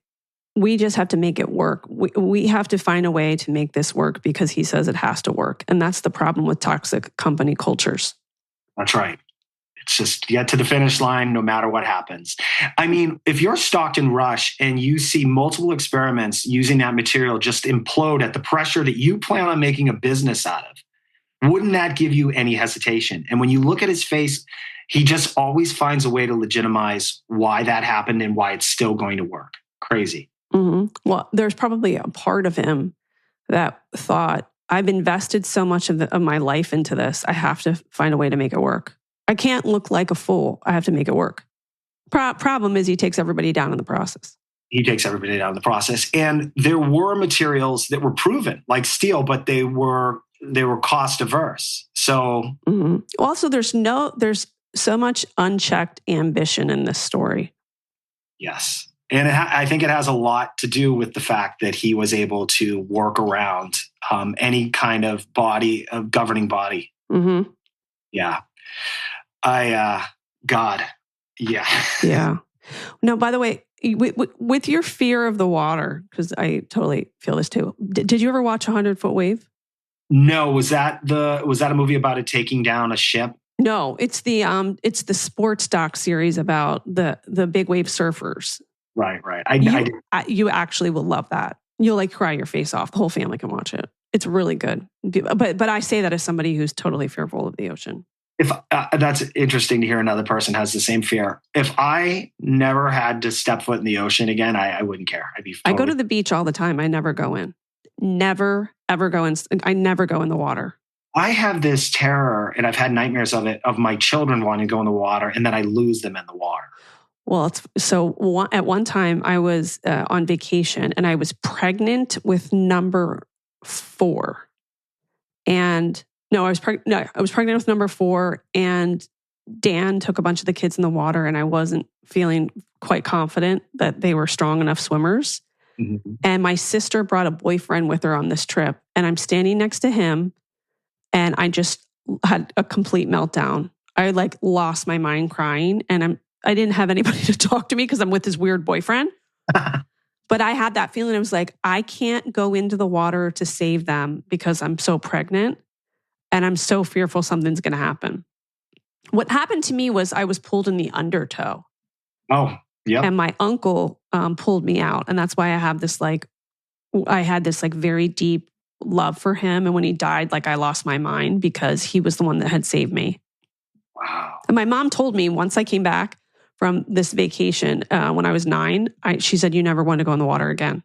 we just have to make it work? We have to find a way to make this work because he says it has to work. And that's the problem with toxic company cultures. That's right. It's just get to the finish line no matter what happens. I mean, if you're Stockton Rush and you see multiple experiments using that material just implode at the pressure that you plan on making a business out of, wouldn't that give you any hesitation? And when you look at his face, he just always finds a way to legitimize why that happened and why it's still going to work. Crazy. Mm-hmm. Well, there's probably a part of him that thought, I've invested so much of my life into this. I have to find a way to make it work. I can't look like a fool. I have to make it work. Problem is he takes everybody down in the process. And there were materials that were proven, like steel, but they were cost averse. So also there's so much unchecked ambition in this story. Yes. And I think it has a lot to do with the fact that he was able to work around any kind of governing body. Mm-hmm. Yeah. God. Yeah. Yeah. No, by the way, with your fear of the water, because I totally feel this too. Did you ever watch 100-Foot Wave? No, was that a movie about it taking down a ship? No, it's the sports doc series about the big wave surfers. Right. You actually will love that. You'll like cry your face off. The whole family can watch it. It's really good. But I say that as somebody who's totally fearful of the ocean. If that's interesting to hear another person has the same fear. If I never had to step foot in the ocean again, I wouldn't care. I go to the beach all the time. I never go in. Never, ever go in. I never go in the water. I have this terror, and I've had nightmares of it, of my children wanting to go in the water, and then I lose them in the water. Well, at one time I was on vacation, and I was pregnant with number 4. And no, I was pregnant with number 4, and Dan took a bunch of the kids in the water, and I wasn't feeling quite confident that they were strong enough swimmers. Mm-hmm. And my sister brought a boyfriend with her on this trip, and I'm standing next to him, and I just had a complete meltdown. I like lost my mind crying, and I didn't have anybody to talk to me because I'm with this weird boyfriend. But I had that feeling. I was like, I can't go into the water to save them because I'm so pregnant. And I'm so fearful something's going to happen. What happened to me was I was pulled in the undertow. Oh, yeah. And my uncle pulled me out. And that's why I had this very deep love for him. And when he died, like I lost my mind because he was the one that had saved me. Wow. And my mom told me once I came back from this vacation when I was 9, she said, you never want to go in the water again.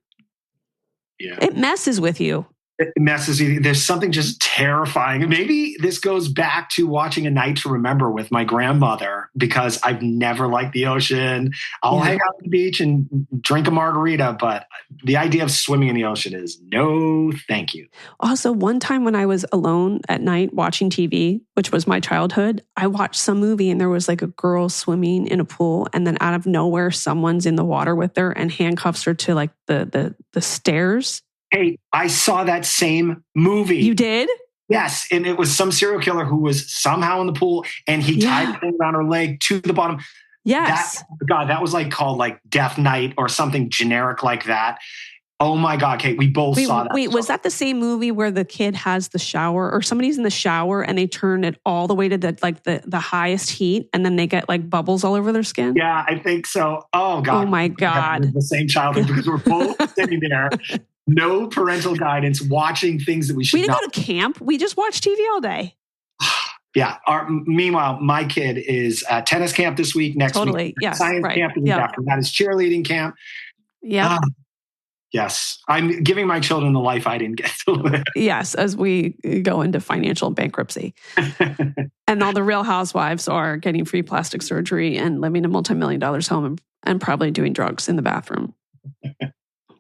Yeah. It messes with you. It messes with you. There's something just terrifying. Maybe this goes back to watching A Night to Remember with my grandmother, because I've never liked the ocean. I'll hang out at the beach and drink a margarita, but the idea of swimming in the ocean is no, thank you. Also, one time when I was alone at night watching TV, which was my childhood, I watched some movie and there was like a girl swimming in a pool, and then out of nowhere, someone's in the water with her and handcuffs her to like the stairs. Hey, I saw that same movie. You did? Yes. And it was some serial killer who was somehow in the pool, and he tied the thing around her leg to the bottom. Yes. That was like called like Death Night or something generic like that. Oh my God, Kate, we both saw that. Wait, was that the same movie where the kid has the shower, or somebody's in the shower and they turn it all the way to the highest heat, and then they get like bubbles all over their skin? Yeah, I think so. Oh God. Oh my God. The same childhood, because we're both sitting there. No parental guidance, watching things that we should not. We didn't go to camp. We just watched TV all day. Yeah. Meanwhile, my kid is at tennis camp this week. Next week, yes, science camp. The week after that is cheerleading camp. Yeah. Yes. I'm giving my children the life I didn't get to live. Yes, as we go into financial bankruptcy. And all the Real Housewives are getting free plastic surgery and living a multi-million-dollar home and probably doing drugs in the bathroom.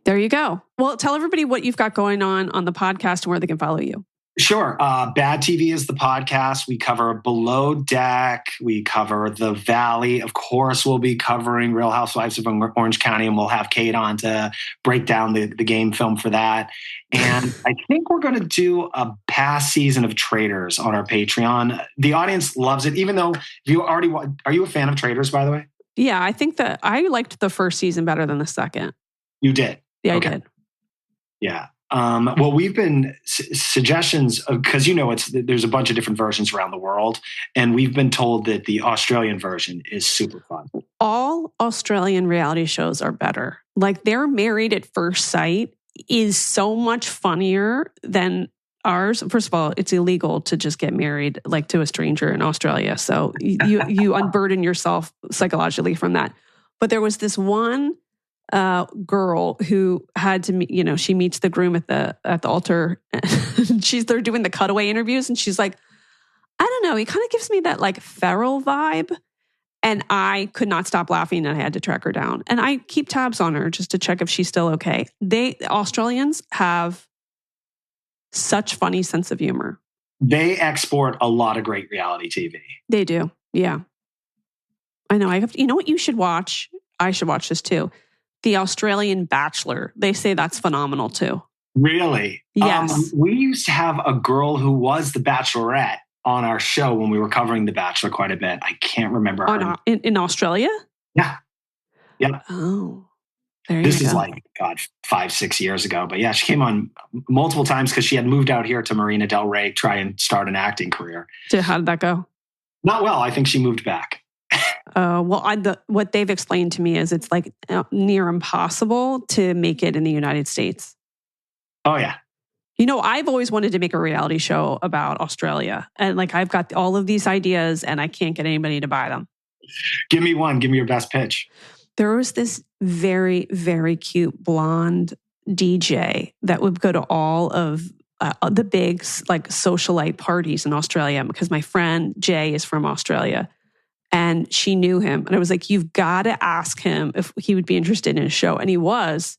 There you go. Well, tell everybody what you've got going on the podcast and where they can follow you. Sure. Bad TV is the podcast. We cover Below Deck. We cover The Valley. Of course, we'll be covering Real Housewives of Orange County, and we'll have Kate on to break down the game film for that. And I think we're going to do a past season of Traitors on our Patreon. The audience loves it, even though are you a fan of Traitors, by the way? Yeah, I think that I liked the first season better than the second. You did? Yeah, okay. I did. Yeah. Well, we've been suggestions because there's a bunch of different versions around the world, and we've been told that the Australian version is super fun. All Australian reality shows are better. Like their Married at First Sight is so much funnier than ours. First of all, it's illegal to just get married like to a stranger in Australia, so you unburden yourself psychologically from that. But there was this one girl who had to she meets the groom at the altar. They're doing the cutaway interviews, and she's like, I don't know, he kind of gives me that like feral vibe. And I could not stop laughing, and I had to track her down. And I keep tabs on her just to check if she's still okay. The Australians have such funny sense of humor. They export a lot of great reality TV. They do. Yeah. I know. You know what you should watch? I should watch this too. The Australian Bachelor. They say that's phenomenal too. Really? Yes. We used to have a girl who was the Bachelorette on our show when we were covering The Bachelor quite a bit. I can't remember her. In Australia? Yeah. Yeah. Oh, there you This go. is like, God, 5-6 years ago. But yeah, she came on multiple times because she had moved out here to Marina Del Rey, try and start an acting career. How did that go? Not well. I think she moved back. What they've explained to me is it's like near impossible to make it in the United States. Oh, yeah. I've always wanted to make a reality show about Australia. And like, I've got all of these ideas and I can't get anybody to buy them. Give me one. Give me your best pitch. There was this very, very cute blonde DJ that would go to all of the big like socialite parties in Australia because my friend Jay is from Australia and she knew him. And I was like, you've got to ask him if he would be interested in a show. And he was.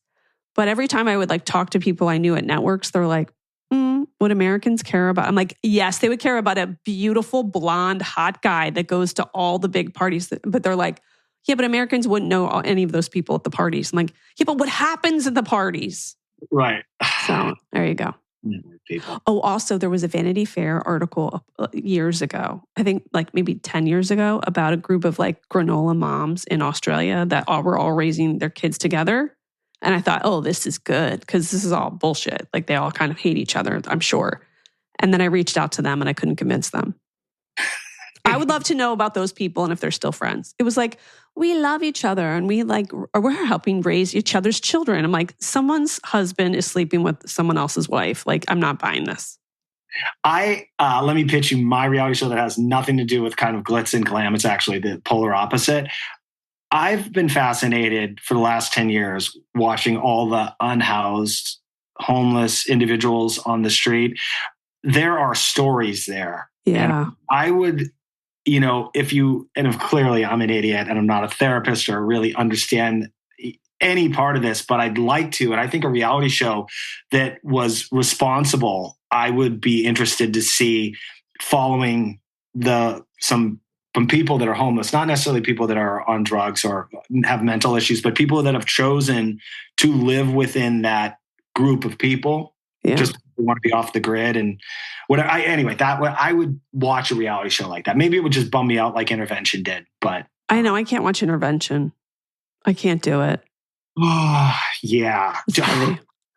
But every time I would like talk to people I knew at networks, they're like, would Americans care about? I'm like, yes, they would care about a beautiful, blonde, hot guy that goes to all the big parties. But they're like, yeah, but Americans wouldn't know any of those people at the parties. I'm like, yeah, but what happens at the parties? Right. So there you go. People. Oh, also, there was a Vanity Fair article years ago, I think like maybe 10 years ago, about a group of like granola moms in Australia that were all raising their kids together. And I thought, oh, this is good because this is all bullshit. Like they all kind of hate each other, I'm sure. And then I reached out to them and I couldn't convince them. I would love to know about those people and if they're still friends. It was like, we love each other and we're helping raise each other's children. I'm like, someone's husband is sleeping with someone else's wife. Like, I'm not buying this. Let me pitch you my reality show that has nothing to do with kind of glitz and glam. It's actually the polar opposite. I've been fascinated for the last 10 years watching all the unhoused, homeless individuals on the street. There are stories there. Yeah. And I would, if clearly I'm an idiot and I'm not a therapist or really understand any part of this, but I'd like to. And I think a reality show that was responsible, I would be interested to see following some people that are homeless, not necessarily people that are on drugs or have mental issues, but people that have chosen to live within that group of people. Yeah. Just want to be off the grid and whatever. I would watch a reality show like that. Maybe it would just bum me out like Intervention did, but I know I can't watch Intervention. I can't do it. Oh, yeah. It's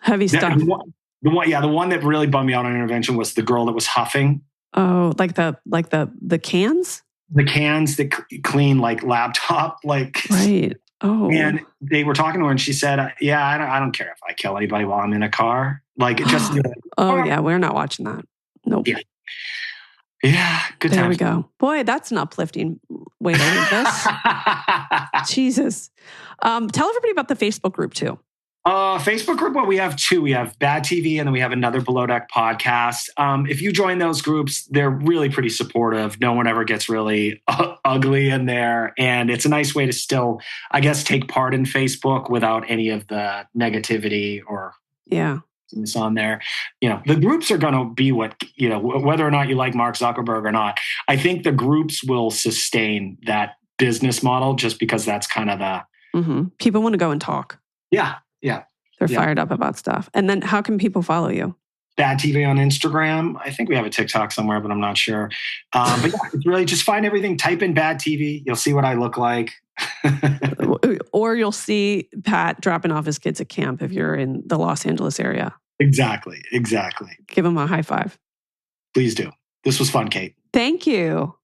heavy stuff. The one that really bummed me out on Intervention was the girl that was huffing. Oh, like the cans? The cans that clean like laptop, like right. Oh, and they were talking to her, and she said, "Yeah, I don't care if I kill anybody while I'm in a car." Like just. Yeah, we're not watching that. Nope. Yeah. Good there times. we go. Boy, that's an uplifting way to read this. Jesus. Tell everybody about the Facebook group too. Facebook group, well, we have two. We have Bad TV and then we have another Below Deck podcast. If you join those groups, they're really pretty supportive. No one ever gets really ugly in there. And it's a nice way to still, I guess, take part in Facebook without any of the negativity or on there. The groups are going to be what, whether or not you like Mark Zuckerberg or not. I think the groups will sustain that business model just because that's kind of the... People want to go and talk. Yeah. Yeah. They're fired up about stuff. And then how can people follow you? Bad TV on Instagram. I think we have a TikTok somewhere, but I'm not sure. But yeah, it's really just find everything. Type in Bad TV. You'll see what I look like. Or you'll see Pat dropping off his kids at camp if you're in the Los Angeles area. Exactly. Give him a high five. Please do. This was fun, Kate. Thank you.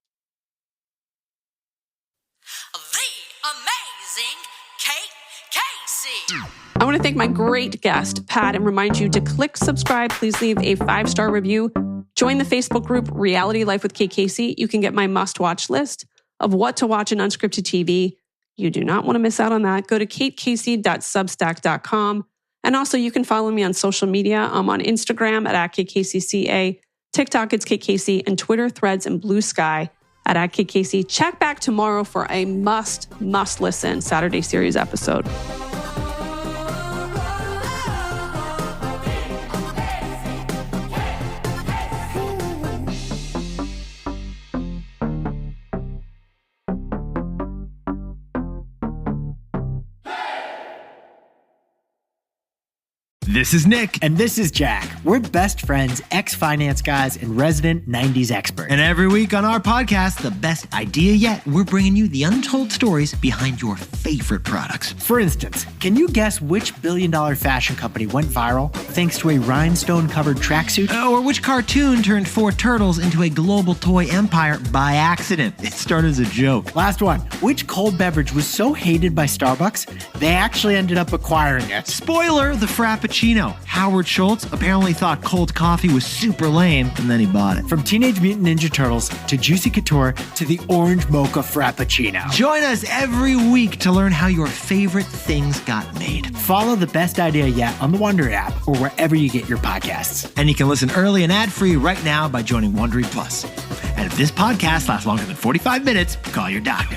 The amazing Kate Casey. I want to thank my great guest, Pat, and remind you to click subscribe. Please leave a 5-star review. Join the Facebook group, Reality Life with Kate Casey. You can get my must-watch list of what to watch in unscripted TV. You do not want to miss out on that. Go to katecasey.substack.com. And also, you can follow me on social media. I'm on Instagram at @KatecaseyCA, TikTok, it's Kate Casey, and Twitter, Threads, and Blue Sky at Kate Casey. Check back tomorrow for a must listen Saturday series episode. This is Nick. And this is Jack. We're best friends, ex-finance guys, and resident 90s experts. And every week on our podcast, The Best Idea Yet, we're bringing you the untold stories behind your favorite products. For instance, can you guess which billion-dollar fashion company went viral thanks to a rhinestone-covered tracksuit? Or which cartoon turned 4 turtles into a global toy empire by accident? It started as a joke. Last one. Which cold beverage was so hated by Starbucks, they actually ended up acquiring it? Spoiler, the Frappuccino. Howard Schultz apparently thought cold coffee was super lame, and then he bought it. From Teenage Mutant Ninja Turtles to Juicy Couture to the Orange Mocha Frappuccino. Join us every week to learn how your favorite things got made. Follow The Best Idea Yet on the Wonder app or wherever you get your podcasts. And you can listen early and ad-free right now by joining Wondery Plus. And if this podcast lasts longer than 45 minutes, call your doctor.